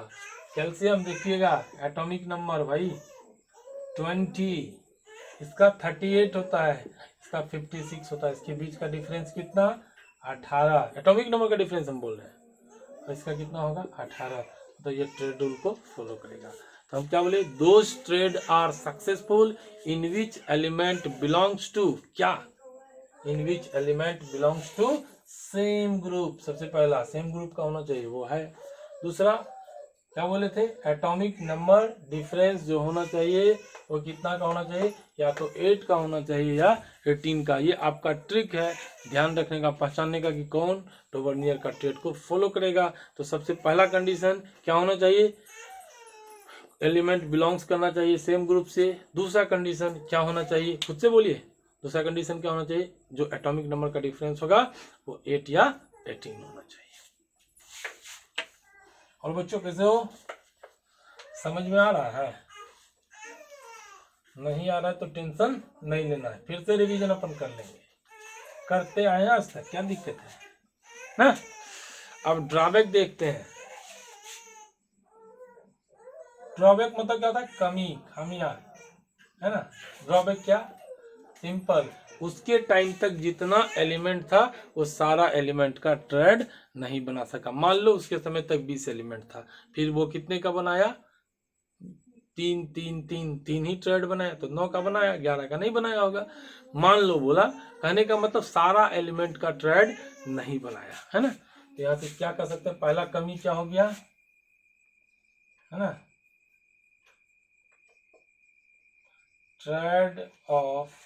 कैल्शियम देखिएगा, एटॉमिक नंबर भाई 20, इसका 38 होता है, इसका 56 होता है, इसके बीच का डिफरेंस कितना, 18, एटॉमिक नंबर का डिफरेंस हम बोल रहे हैं, तो इसका कितना होगा 18, तो ये ट्रेड रूल को फॉलो करेगा। तो हम क्या बोले, those triad are successful in which element belongs to, क्या, in which element belongs to same group, सबसे पहला सेम ग्रुप का होना चाहिए वो है। दूसरा क्या बोले थे, एटॉमिक नंबर डिफरेंस जो होना चाहिए वो कितना का होना चाहिए, या तो 8 का होना चाहिए या 18 का। ये आपका ट्रिक है ध्यान रखने का, पहचानने का कि कौन डोवर्नियर का ट्रेड को फॉलो करेगा। तो सबसे पहला कंडीशन क्या होना चाहिए, एलिमेंट बिलोंग्स करना चाहिए सेम ग्रुप से। दूसरा कंडीशन क्या होना चाहिए, खुद से बोलिए, दूसरा कंडीशन क्या होना चाहिए, जो एटॉमिक नंबर का डिफरेंस होगा वो 8 या 18 होना चाहिए। और बच्चों कैसे हो, समझ में आ रहा है? नहीं आ रहा है तो टेंशन नहीं लेना है, फिर से रिवीजन अपन कर लेंगे, करते आए हैं आज तक, क्या दिक्कत है ना। अब ड्रॉबैक देखते हैं। ड्रॉबैक मतलब क्या होता है, कमी, खामियां, है ना। ड्रॉबैक क्या, सिंपल, उसके टाइम तक जितना एलिमेंट था वो सारा एलिमेंट का ट्रेड नहीं बना सका। मान लो उसके समय तक 20 एलिमेंट था, फिर वो कितने का बनाया, 3 ही ट्रेड बनाया, तो 9 का बनाया, 11 का नहीं बनाया होगा। मान लो, बोला, कहने का मतलब सारा एलिमेंट का ट्रेड नहीं बनाया, है ना। तो यहाँ से क्या कर सकते हैं, पहला कमी क्या हो गया, है ना, trade off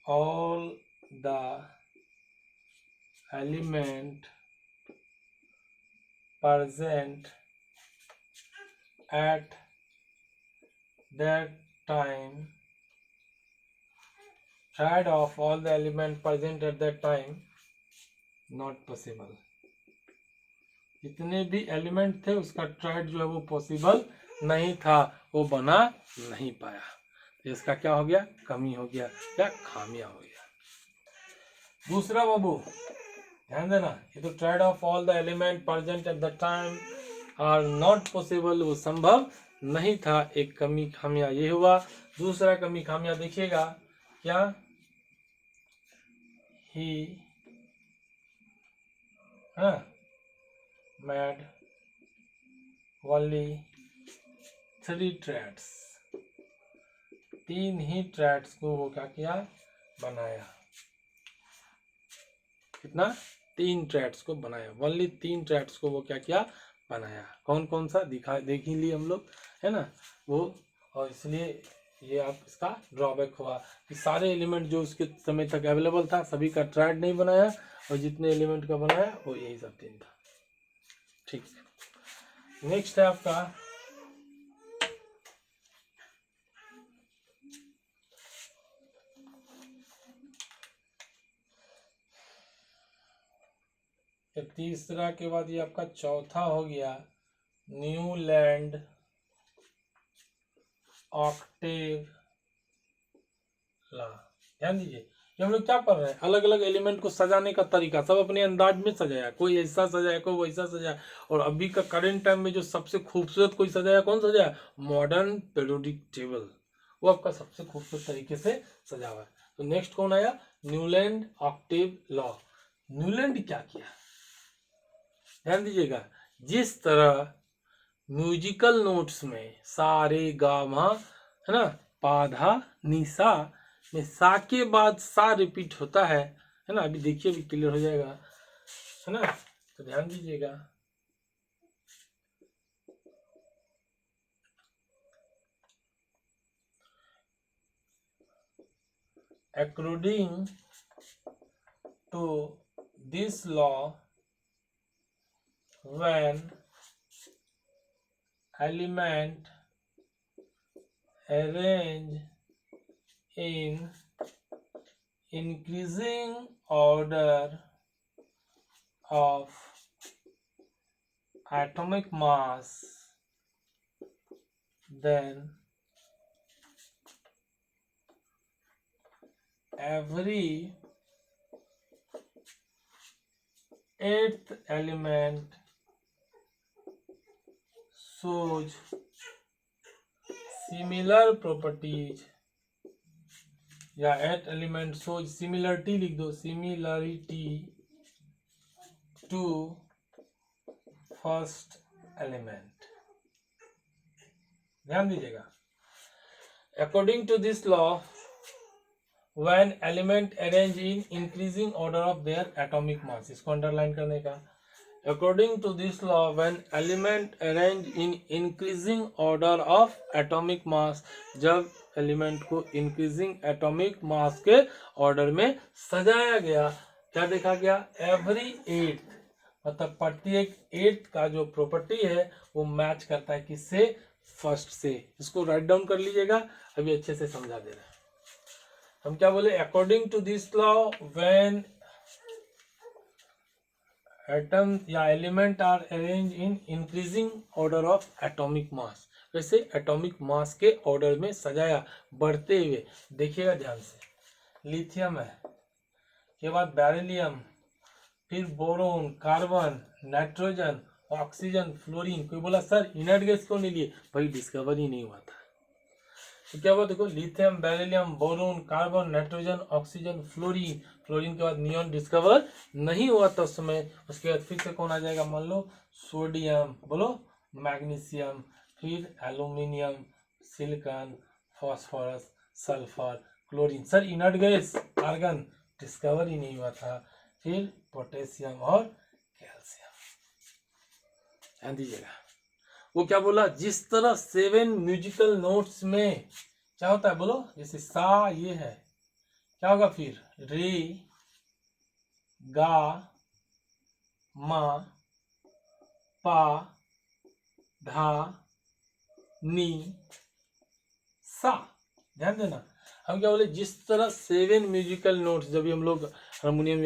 all the element present at that time, trade of all the element present at that time not possible। जितने भी एलिमेंट थे उसका ट्रेड जो है वो पॉसिबल नहीं था, वो बना नहीं पाया। तो इसका क्या हो गया, कमी हो गया या खामियां हो गया। दूसरा बाबू ध्यान देना, ये तो triad of all the element present at the time are not possible, वो संभव नहीं था, एक कमी खामियां ये हुआ। दूसरा कमी खामियां देखिएगा क्या, ही मेड ओनली 3 ट्रेड्स, 3 ही ट्रेड्स को वो क्या किया, बनाया। कितना, 3 ट्रेड्स को बनाया, ओनली 3 ट्रेड्स को वो क्या किया, बनाया। कौन कौन सा देख ही लिए हम लोग, है ना वो। और इसलिए ये आप इसका ड्रॉबैक हुआ कि सारे एलिमेंट जो उसके समय तक अवेलेबल था सभी का ट्रेड नहीं बनाया, और जितने एलिमेंट का बनाया वो यही सब 3 था। ठीक, नेक्स्ट है आपका तीसरा के बाद ये आपका चौथा हो गया, न्यूलैंड ऑक्टेव ला। ध्यान दीजिए, ये हम लोग क्या पढ़ रहे हैं, अलग अलग एलिमेंट को सजाने का तरीका, सब अपने अंदाज में सजाया, कोई ऐसा सजाया, कोई वैसा सजाया। और अभी का करंट टाइम में जो सबसे खूबसूरत कोई सजाया, कौन सजाया, मॉडर्न पीरियोडिक टेबल, वो आपका सबसे खूबसूरत तरीके से सजा हुआ है। तो नेक्स्ट कौन आया, न्यूलैंड ऑक्टेव लॉ। न्यूलैंड क्या किया, ध्यान दीजिएगा, जिस तरह म्यूजिकल नोट्स में सा रे गा मा, है ना, पा धा नी सा में सा के बाद सा रिपीट होता है ना, अभी देखिए अभी क्लियर हो जाएगा, है ना। तो ध्यान दीजिएगा, according to this law when element arrange in increasing order of atomic mass, then every 8th element shows similar properties, या 8 एलिमेंट shows similarity, लिख दो, similarity to first element। ध्यान दीजिएगा, according to this law when element arrange in increasing order of their atomic mass, इसको underline करने का, according to this law when element arrange in increasing order of atomic mass, जब element को increasing atomic mass के order में सजाया गया, क्या देखा गया, एवरी 8 मतलब प्रत्येक 8 का जो प्रॉपर्टी है वो मैच करता है किससे, फर्स्ट से। इसको राइट डाउन कर लीजिएगा, अभी अच्छे से समझा दे रहे हैं। हम क्या बोले, according to this law when atom या element are arrange in increasing order of atomic mass. वैसे एटॉमिक मास के ऑर्डर में सजाया, बढ़ते हुए। देखिएगा ध्यान से, लिथियम है, के बाद बेरिलियम, फिर boron, carbon, nitrogen, oxygen, fluorine. कोई बोला सर इनर्ट गैस क्यों नहीं लिए? भाई डिस्कवर ही नहीं हुआ था। तो क्या हुआ देखो, lithium, beryllium, boron, carbon, nitrogen, oxygen, fluorine. Fluorine के बाद नियॉन डिस्कवर नहीं हुआ था उस समय। उसके बाद फिर से कौन आ जाएगा? मान लो सोडियम, बोलो, मैग्नीशियम, फिर aluminium, silicon, phosphorus, sulphur, chlorine. Sir inert gas argon discover ही नहीं हुआ था। फिर पोटेशियम और कैल्शियम। ध्यान दीजिएगा, वो क्या बोला? जिस तरह 7 म्यूजिकल नोट्स में क्या होता है? बोलो, जैसे सा ये है, क्या होगा फिर? रे, गा, मा, पा, धा, नी, सा। ध्यान देना, हम क्या बोले? जिस तरह 7 म्यूजिकल नोट्स, जब भी हम लोग हारमोनियम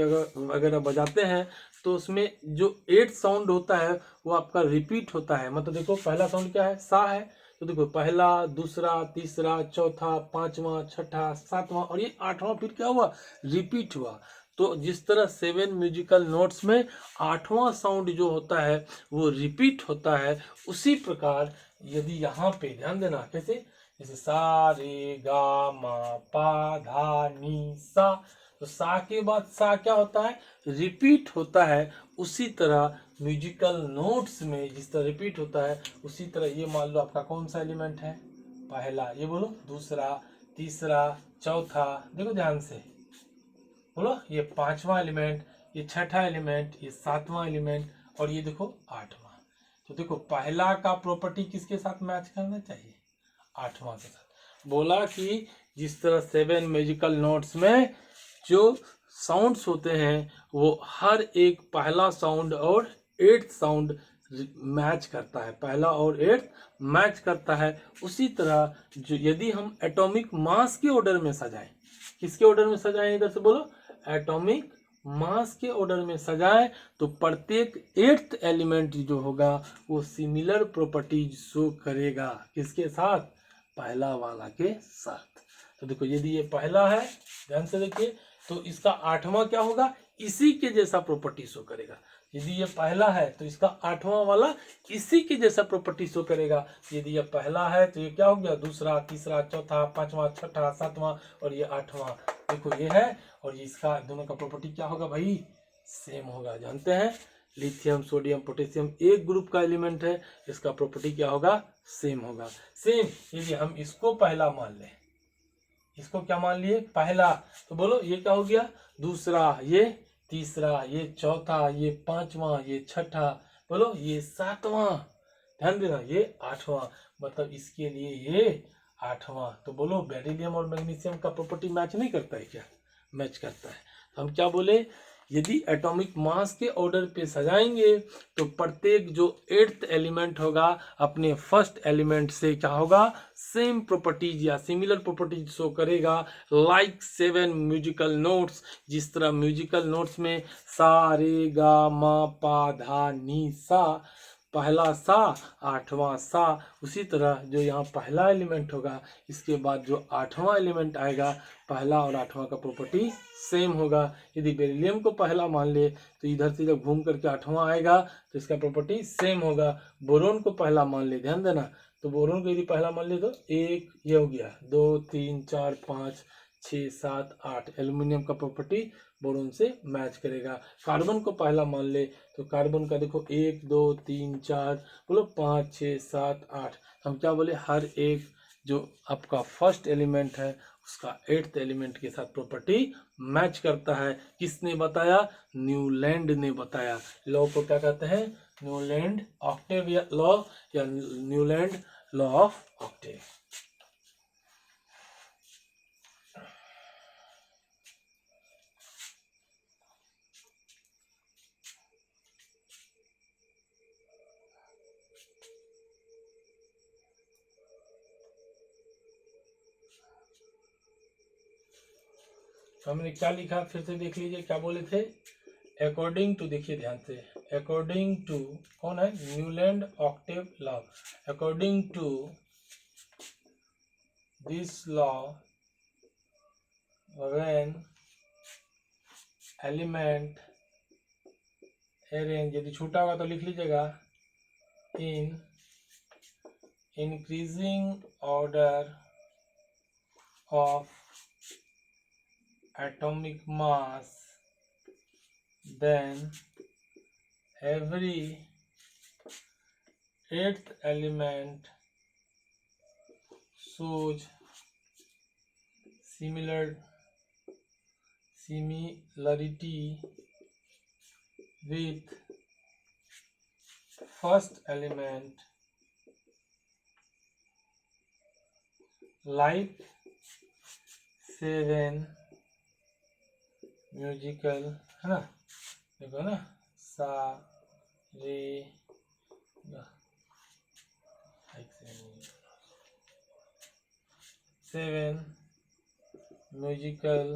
वगैरह बजाते हैं तो उसमें जो 8 साउंड होता है वो आपका रिपीट होता है। मतलब देखो, पहला साउंड क्या है? सा है। तो देखो, पहला, दूसरा, तीसरा, चौथा, पांचवा, छठा, सातवां और ये आठवां फिर क्या हुआ? रिपीट हुआ। तो जिस तरह 7 म्यूजिकल नोट्स में आठवां साउंड जो होता है वो रिपीट होता है, उसी प्रकार यदि यहाँ पे ध्यान देना, कैसे? जैसे सा रे गा मा पा धा नी सा। तो सा के बाद सा क्या होता है? रिपीट होता है। उसी तरह म्यूजिकल नोट्स में जिस तरह रिपीट होता है, उसी तरह ये मान लो आपका कौन सा एलिमेंट है? पहला, ये बोलो, दूसरा, तीसरा, चौथा। देखो ध्यान से, बोलो, ये पांचवा एलिमेंट, ये छठा एलिमेंट, ये सातवां एलिमेंट और ये देखो आठवां। तो देखो, पहला का प्रॉपर्टी किसके साथ मैच करना चाहिए? आठवां के साथ। बोला कि जिस तरह 7 म्यूजिकल नोट्स में जो साउंड्स होते हैं वो हर एक पहला साउंड और 8th साउंड मैच करता है, पहला और 8th मैच करता है। उसी तरह जो यदि हम एटॉमिक मास के ऑर्डर में सजाएं, किसके ऑर्डर में सजाएं? इधर से बोलो, एटॉमिक मास के ऑर्डर में सजाएं, तो प्रत्येक 8th एलिमेंट जो होगा वो सिमिलर प्रॉपर्टीज शो करेगा। किसके साथ? पहला वाला के साथ। तो देखो, यदि ये पहला है, ध्यान से देखिए, तो इसका आठवां क्या होगा? इसी के जैसा प्रॉपर्टी शो करेगा। यदि ये पहला है तो इसका आठवां वाला इसी के जैसा प्रॉपर्टी शो करेगा। यदि ये पहला है तो ये क्या हो गया? दूसरा, तीसरा, चौथा, पांचवा, छठा, सातवां और ये आठवां। देखो ये है, और ये इसका दोनों का प्रॉपर्टी क्या होगा भाई? सेम होगा। जानते हैं, लिथियम, सोडियम, पोटेशियम एक ग्रुप का एलिमेंट है, इसका प्रॉपर्टी क्या होगा? सेम होगा। सेम यदि हम इसको पहला मान लें, इसको क्या मान लिए? पहला, तो बोलो ये क्या हो गया? दूसरा, ये तीसरा, ये चौथा, ये पांचवा, ये छठा, बोलो ये सातवां। ध्यान देना, ये आठवां। मतलब इसके लिए ये आठवां। तो बोलो, बेरिलियम और मैग्नीशियम का प्रॉपर्टी मैच नहीं करता है क्या? मैच करता है। तो हम क्या बोले? यदि एटॉमिक मास के ऑर्डर पे सजाएंगे तो प्रत्येक जो 8th एलिमेंट होगा अपने फर्स्ट एलिमेंट से क्या होगा? सेम प्रॉपर्टीज या सिमिलर प्रॉपर्टीज शो करेगा। लाइक 7 म्यूजिकल नोट्स, जिस तरह म्यूजिकल नोट्स में सा रे गा मा पा धा नी सा, पहला सा, आठवां सा, उसी तरह जो यहाँ पहला एलिमेंट होगा इसके बाद जो आठवां एलिमेंट आएगा, पहला और आठवां का प्रॉपर्टी सेम होगा। यदि बेरिलियम को पहला मान ले तो इधर से जब घूम करके आठवां आएगा तो इसका प्रॉपर्टी सेम होगा। बोरोन को पहला मान ले, ध्यान देना, तो बोरोन को यदि पहला मान ले तो एक ये हो गया, 2 3 4 5 6 7 8, एल्यूमिनियम का प्रॉपर्टी बोरोन से मैच करेगा। कार्बन को पहला मान ले तो कार्बन का देखो 1 2 3 4, बोलो 5 6 7 8। हम क्या बोले? हर एक जो आपका फर्स्ट एलिमेंट है उसका 8th एलिमेंट के साथ प्रॉपर्टी मैच करता है। किसने बताया? न्यूलैंड ने बताया। लॉ को क्या कहते हैं? न्यूलैंड ऑक्टेव लॉ या न्यूलैंड लॉ ऑफ ऑक्टेव। हमने क्या लिखा? फिर से देख लीजिए, क्या बोले थे? अकॉर्डिंग टू, देखिए ध्यान से, अकॉर्डिंग टू कौन है, Newland octave law, according to this law when element arrange, यदि छूटा होगा तो लिख लीजिएगा, in increasing order of atomic mass, then every eighth element shows similarity with first element, like 7 musical, है ना, देखो ना, सा रे गा, 7 म्यूजिकल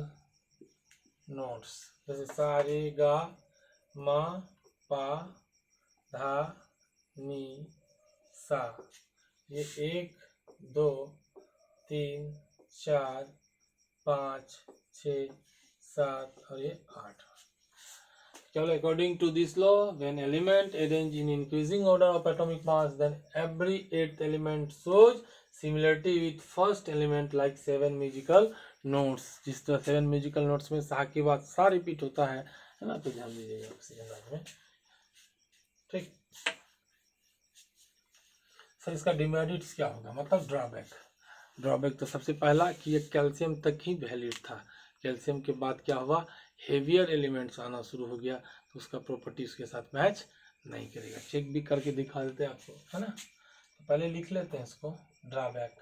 नोट्स, जैसे सा रे गा मा पा धा नी सा, ये 1 2 3 4 5 6 7 और ये 8। चलो, according to this law when element arrange in increasing order of atomic mass, then every 8th element shows similarity with first element like 7 musical notes. जिस तरह 7 म्यूजिकल नोट्स में सा के बाद सा रिपीट होता है ना, तो ध्यान दीजिएगा ऑक्सीजन में। ठीक, सर इसका डिमेरिट्स क्या होगा, मतलब ड्रॉबैक। ड्रॉबैक तो सबसे पहला कि ये कैल्शियम तक ही वैलिड था, कैल्शियम के बाद क्या हुआ, हेवियर एलिमेंट्स आना शुरू हो गया, तो उसका प्रॉपर्टी उसके साथ मैच नहीं करेगा। चेक भी करके दिखा देते हैं आपको, है ना। तो पहले लिख लेते हैं इसको, ड्रॉबैक।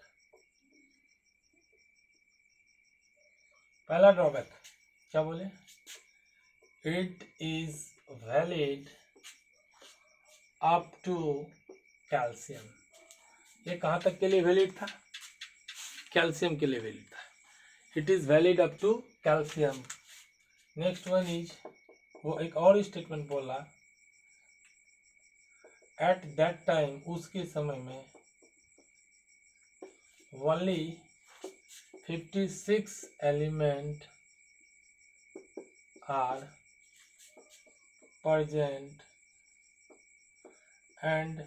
पहला ड्रॉबैक क्या बोले, it is valid up to calcium. ये कहाँ तक के लिए वैलिड था, कैल्शियम के लिए वैलिड था। It is valid up to calcium. Next one is, वो एक और स्टेटमेंट बोला, एट दैट टाइम, उसके समय में, only 56 element are present and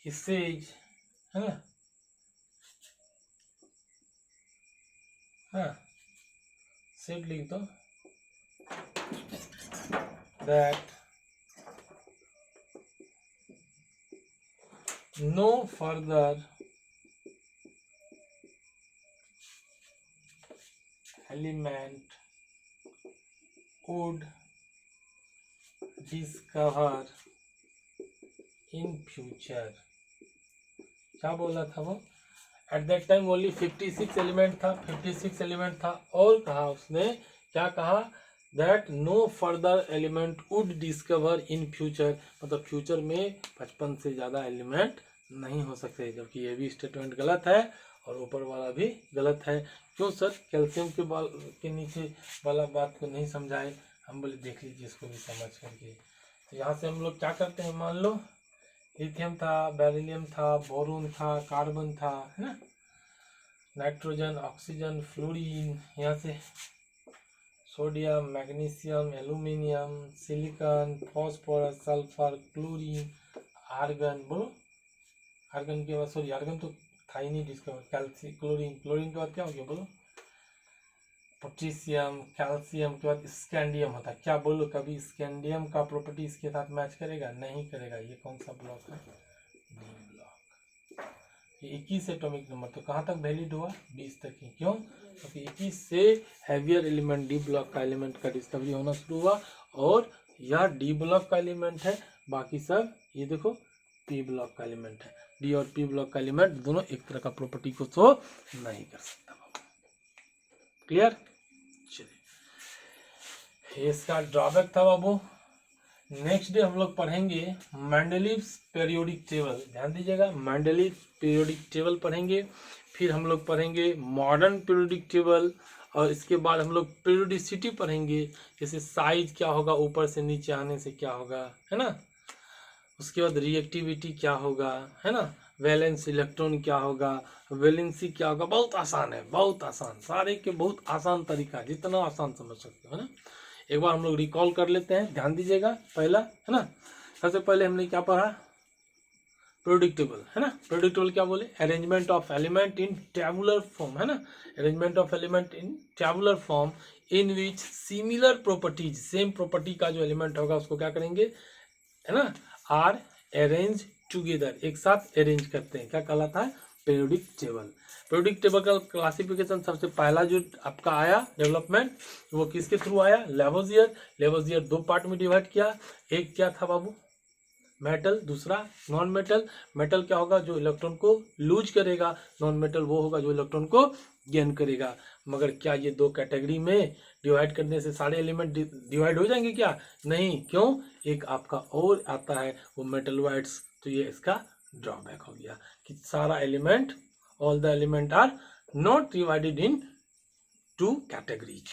says, है ना, हाँ सेट लिख दो, that no further element would discover in future। क्या बोला था वो, at that time only 56 element था, 56 एलिमेंट था, और कहा उसने, क्या कहा, that no further element would discover in future, मतलब फ्यूचर में 55 से ज़्यादा एलिमेंट नहीं हो सकते। जबकि ये भी स्टेटमेंट गलत है और ऊपर वाला भी गलत है। क्यों सर, कैल्शियम के नीचे वाला बात को नहीं समझाए, हम बोले देख लीजिए इसको भी समझ करके। तो यहाँ से हम लोग क्या करते हैं, मान लो लिथियम था, बेरिलियम था, बोरोन था, कार्बन था, है ना, नाइट्रोजन, ऑक्सीजन, फ्लोरीन, यहाँ से sodium, magnesium, aluminium, silicon, phosphorus, sulphur, chlorine, argon, बोलो आर्गन के बाद, सॉरी आर्गन तो था ही नहीं डिस्कवर, कैल्शियम, क्लोरीन, क्लोरीन के बाद क्या हो गया बोलो, पोटेशियम, कैल्शियम के बाद स्कैंडियम होता है। क्या बोलो, कभी स्कैंडियम का प्रॉपर्टी इसके साथ मैच करेगा, नहीं करेगा। ये कौन सा ब्लॉक है, डी ब्लॉक। ये 21 एटॉमिक नंबर, तो कहाँ तक वैलिड हुआ, 20 तक ही। क्यों, क्योंकि 21 से हैवियर एलिमेंट डी ब्लॉक का एलिमेंट का डिस्कवरी होना शुरू हुआ, और यह डी ब्लॉक का एलिमेंट है, बाकी सब ये देखो पी ब्लॉक का एलिमेंट है। डी और पी ब्लॉक का एलिमेंट दोनों एक तरह का प्रॉपर्टी को शो नहीं कर सकता। क्लियर, चलिए इसका ड्रॉबैक था बाबू। नेक्स्ट डे हम लोग पढ़ेंगे मेंडलीव्स पीरियोडिक टेबल, ध्यान दीजिएगा, मेंडलीव्स पीरियोडिक टेबल पढ़ेंगे। फिर हम लोग पढ़ेंगे मॉडर्न पीरियोडिक टेबल और इसके बाद हम लोग पीरियोडिसिटी पढ़ेंगे, जैसे साइज क्या होगा ऊपर से नीचे आने से क्या होगा, है ना। उसके बाद रिएक्टिविटी क्या होगा, है ना। वैलेंस इलेक्ट्रॉन क्या होगा, वैलेंसी क्या होगा। बहुत आसान है, बहुत आसान, सारे के बहुत आसान तरीका है, जितना आसान समझ सकते हो, है ना। एक बार हम लोग रिकॉल कर लेते हैं, ध्यान दीजिएगा। पहला, है ना, सबसे पहले हमने क्या पढ़ा, प्रेडिक्टेबल, है ना। प्रेडिक्टेबल क्या बोले, arrangement of element in tabular form, है ना। Arrangement of element in tabular form in which similar properties, same property का जो एलिमेंट होगा उसको क्या करेंगे, है ना, आर अरेंज टुगेदर, एक साथ अरेंज करते हैं, क्या कहलाता है, पीरियोडिक टेबल। पीरियोडिक टेबल का क्लासिफिकेशन सबसे पहला जो आपका आया डेवलपमेंट, वो किसके थ्रू आया, लेवोजियर। लेवोजियर दो पार्ट में डिवाइड किया, एक क्या था बाबू, मेटल, दूसरा नॉन मेटल। मेटल क्या होगा, जो इलेक्ट्रॉन को लूज करेगा, नॉन मेटल वो होगा जो इलेक्ट्रॉन को गेन करेगा। मगर क्या ये दो कैटेगरी में डिवाइड करने से सारे एलिमेंट डिवाइड हो जाएंगे, क्या नहीं, क्यों, एक आपका और आता है वो मेटलवाइड्स, तो ये इसका ड्रॉबैक हो गया कि सारा element, all the element are not divided into categories.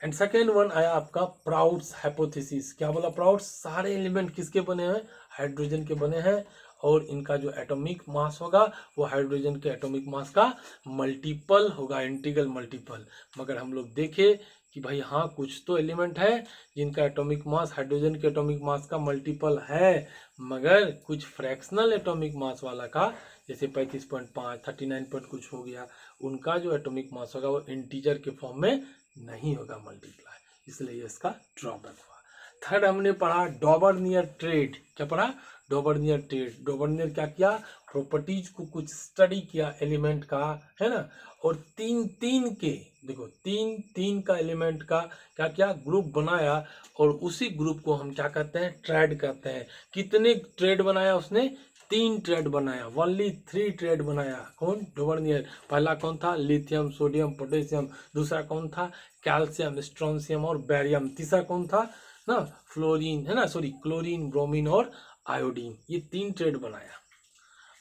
And second one आया आपका प्राउड्स हाइपोथेसिस। क्या बोला, प्राउड्स, सारे एलिमेंट किसके बने हैं, हाइड्रोजन के बने हैं, और इनका जो एटॉमिक मास होगा वो हाइड्रोजन के एटॉमिक मास का मल्टीपल होगा, इंटीग्रल मल्टीपल। मगर हम लोग देखे कि भाई हाँ, कुछ तो एलिमेंट है जिनका एटॉमिक मास हाइड्रोजन के एटॉमिक मास का मल्टीपल है, मगर कुछ फ्रैक्शनल एटॉमिक मास वाला का, जैसे 35.5, 39 पॉइंट कुछ हो गया, उनका जो एटॉमिक मास होगा वो इंटीजर के फॉर्म में नहीं होगा मल्टीप्लाई, इसलिए इसका ड्रॉबैक हुआ। थर्ड हमने पढ़ा डॉबर्नियर ट्रेड। क्या पढ़ा, डॉबर्नियर ट्रेड। डॉबर्नियर क्या किया, प्रॉपर्टीज को कुछ स्टडी किया एलिमेंट का, है ना, और तीन तीन के, देखो तीन तीन का एलिमेंट का क्या क्या ग्रुप बनाया, और उसी ग्रुप को हम क्या कहते हैं, ट्रेड कहते हैं। कितने ट्रेड बनाया उसने, 3 ट्रेड बनाया, ओनली 3 ट्रेड बनाया। कौन, डॉबर्नियर। पहला कौन था, लिथियम, सोडियम, पोटेशियम। दूसरा कौन था, कैल्शियम, स्ट्रोंशियम और बैरियम। तीसरा कौन था ना, फ्लोरीन, है ना, सॉरी, क्लोरीन, ब्रोमीन और आयोडीन। ये 3 ट्रेड बनाया।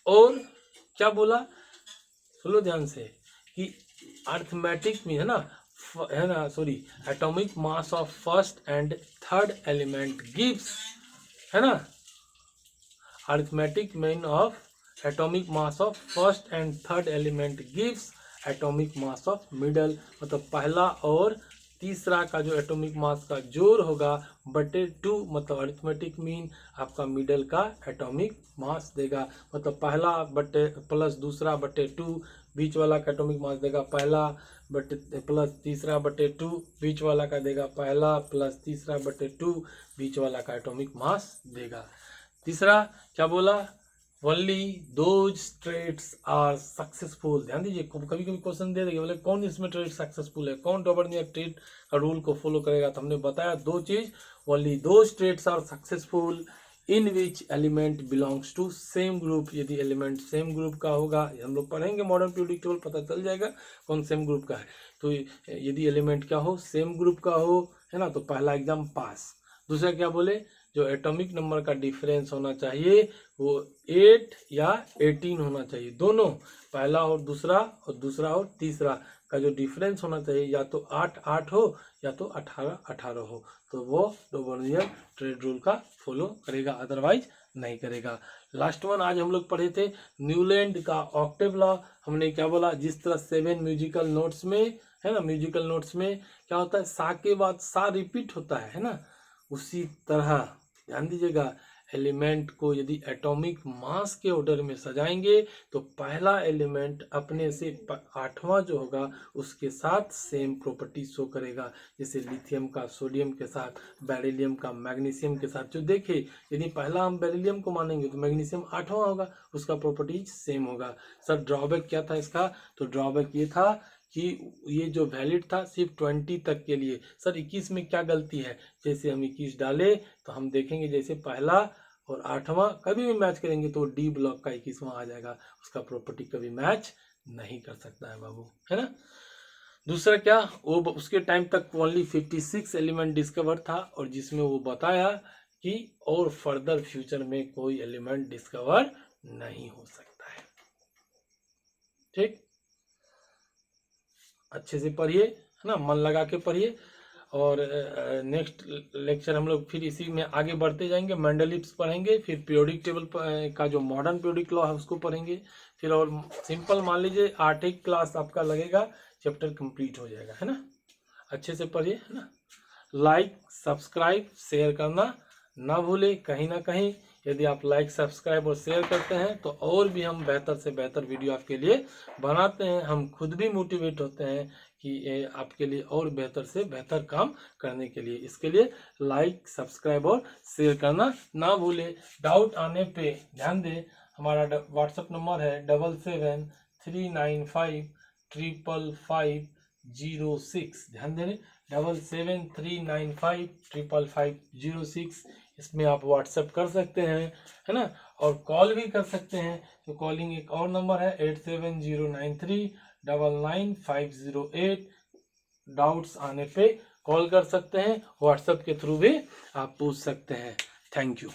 और क्या बोला, सुनो ध्यान से, कि अर्थमेटिक में, है ना, sorry, atomic mass of first and third element gives, है ना, arithmetic mean of atomic mass of first and third element gives atomic mass of middle, मतलब पहला और तीसरा का जो एटॉमिक मास का जोड़ होगा बटे 2, मतलब अरिथमेटिक मीन आपका मिडल का एटॉमिक मास देगा, मतलब पहला बटे प्लस दूसरा बटे 2, बीच वाला का एटॉमिक मास देगा पहला बटे प्लस तीसरा बटे 2, बीच वाला का देगा पहला प्लस तीसरा बटे 2, बीच वाला का एटॉमिक मास देगा। तीसरा क्या बोला, only those triads are successful. ध्यान दीजिए, कभी कभी क्वेश्चन दे देंगे, बोले कौन इसमें ट्रेड सक्सेसफुल है, कौन डॉबर्नियर ट्रेड का रूल को फॉलो करेगा, तो हमने बताया 2 चीज, only those triads are successful in which element belongs to same group. यदि एलिमेंट सेम ग्रुप का होगा, हम लोग पढ़ेंगे मॉडर्न पीरियोडिक टेबल, पता चल जाएगा कौन सेम ग्रुप का है। तो यदि एलिमेंट क्या हो, सेम ग्रुप का हो, है ना, तो पहला एग्जाम पास। दूसरा क्या बोले, जो एटॉमिक नंबर का डिफरेंस होना चाहिए वो 8 या 18 होना चाहिए, दोनों, पहला और दूसरा और तीसरा का जो डिफरेंस होना चाहिए या तो 8 हो या तो 18 हो, तो वो डॉबर्नियर ट्रेड रूल का फॉलो करेगा, अदरवाइज नहीं करेगा। लास्ट वन आज हम लोग पढ़े थे न्यूलैंड का ऑक्टेव लॉ। हमने क्या बोला, जिस तरह 7 म्यूजिकल नोट्स में, है ना, म्यूजिकल नोट्स में क्या होता है, सा के बाद सा रिपीट होता है ना, उसी तरह ध्यान दीजिएगा, एलिमेंट को यदि एटॉमिक मास के ऑर्डर में सजाएंगे तो पहला एलिमेंट अपने से 8वां जो होगा उसके साथ सेम प्रॉपर्टी शो करेगा, जैसे लिथियम का सोडियम के साथ, बेरिलियम का मैग्नीशियम के साथ। जो देखे, यदि पहला हम बेरिलियम को मानेंगे तो मैग्नीशियम 8वां होगा, उसका प्रॉपर्टीज सेम होगा। सर ड्रॉबैक क्या था इसका, तो ड्रॉबैक ये था कि ये जो वैलिड था सिर्फ 20 तक के लिए। सर 21 में क्या गलती है, जैसे हम 21 डाले तो हम देखेंगे जैसे पहला और 8वां कभी भी मैच करेंगे तो डी ब्लॉक का 21वां आ जाएगा, उसका प्रॉपर्टी कभी मैच नहीं कर सकता है बाबू, है ना। दूसरा क्या, वो उसके टाइम तक ओनली 56 एलिमेंट डिस्कवर था, और जिसमें वो बताया कि और फर्दर फ्यूचर में कोई एलिमेंट डिस्कवर नहीं हो सकता है। ठीक, अच्छे से पढ़िए, है ना, मन लगा के पढ़िए। और नेक्स्ट लेक्चर हम लोग फिर इसी में आगे बढ़ते जाएंगे। मेंडलिप्स पढ़ेंगे, फिर पीरियोडिक टेबल का जो मॉडर्न पीरियोडिक लॉ है उसको पढ़ेंगे, फिर और सिंपल मान लीजिए 8 क्लास आपका लगेगा, चैप्टर कंप्लीट हो जाएगा, है ना। अच्छे से पढ़िए, है ना। लाइक सब्सक्राइब शेयर करना ना भूले कहीं ना कहीं। यदि आप लाइक सब्सक्राइब और शेयर करते हैं तो और भी हम बेहतर से बेहतर वीडियो आपके लिए बनाते हैं। हम खुद भी मोटिवेट होते हैं कि ये आपके लिए और बेहतर से बेहतर काम करने के लिए। इसके लिए लाइक सब्सक्राइब और शेयर करना ना भूले। डाउट आने पे ध्यान दें, हमारा व्हाट्सएप नंबर है 7739555506। ध्यान दें, 7739555506। इसमें आप व्हाट्सएप कर सकते हैं, है ना, और कॉल भी कर सकते हैं। तो कॉलिंग एक और नंबर है 8709399508। डाउट्स आने पे कॉल कर सकते हैं, व्हाट्सएप के थ्रू भी आप पूछ सकते हैं। Thank you.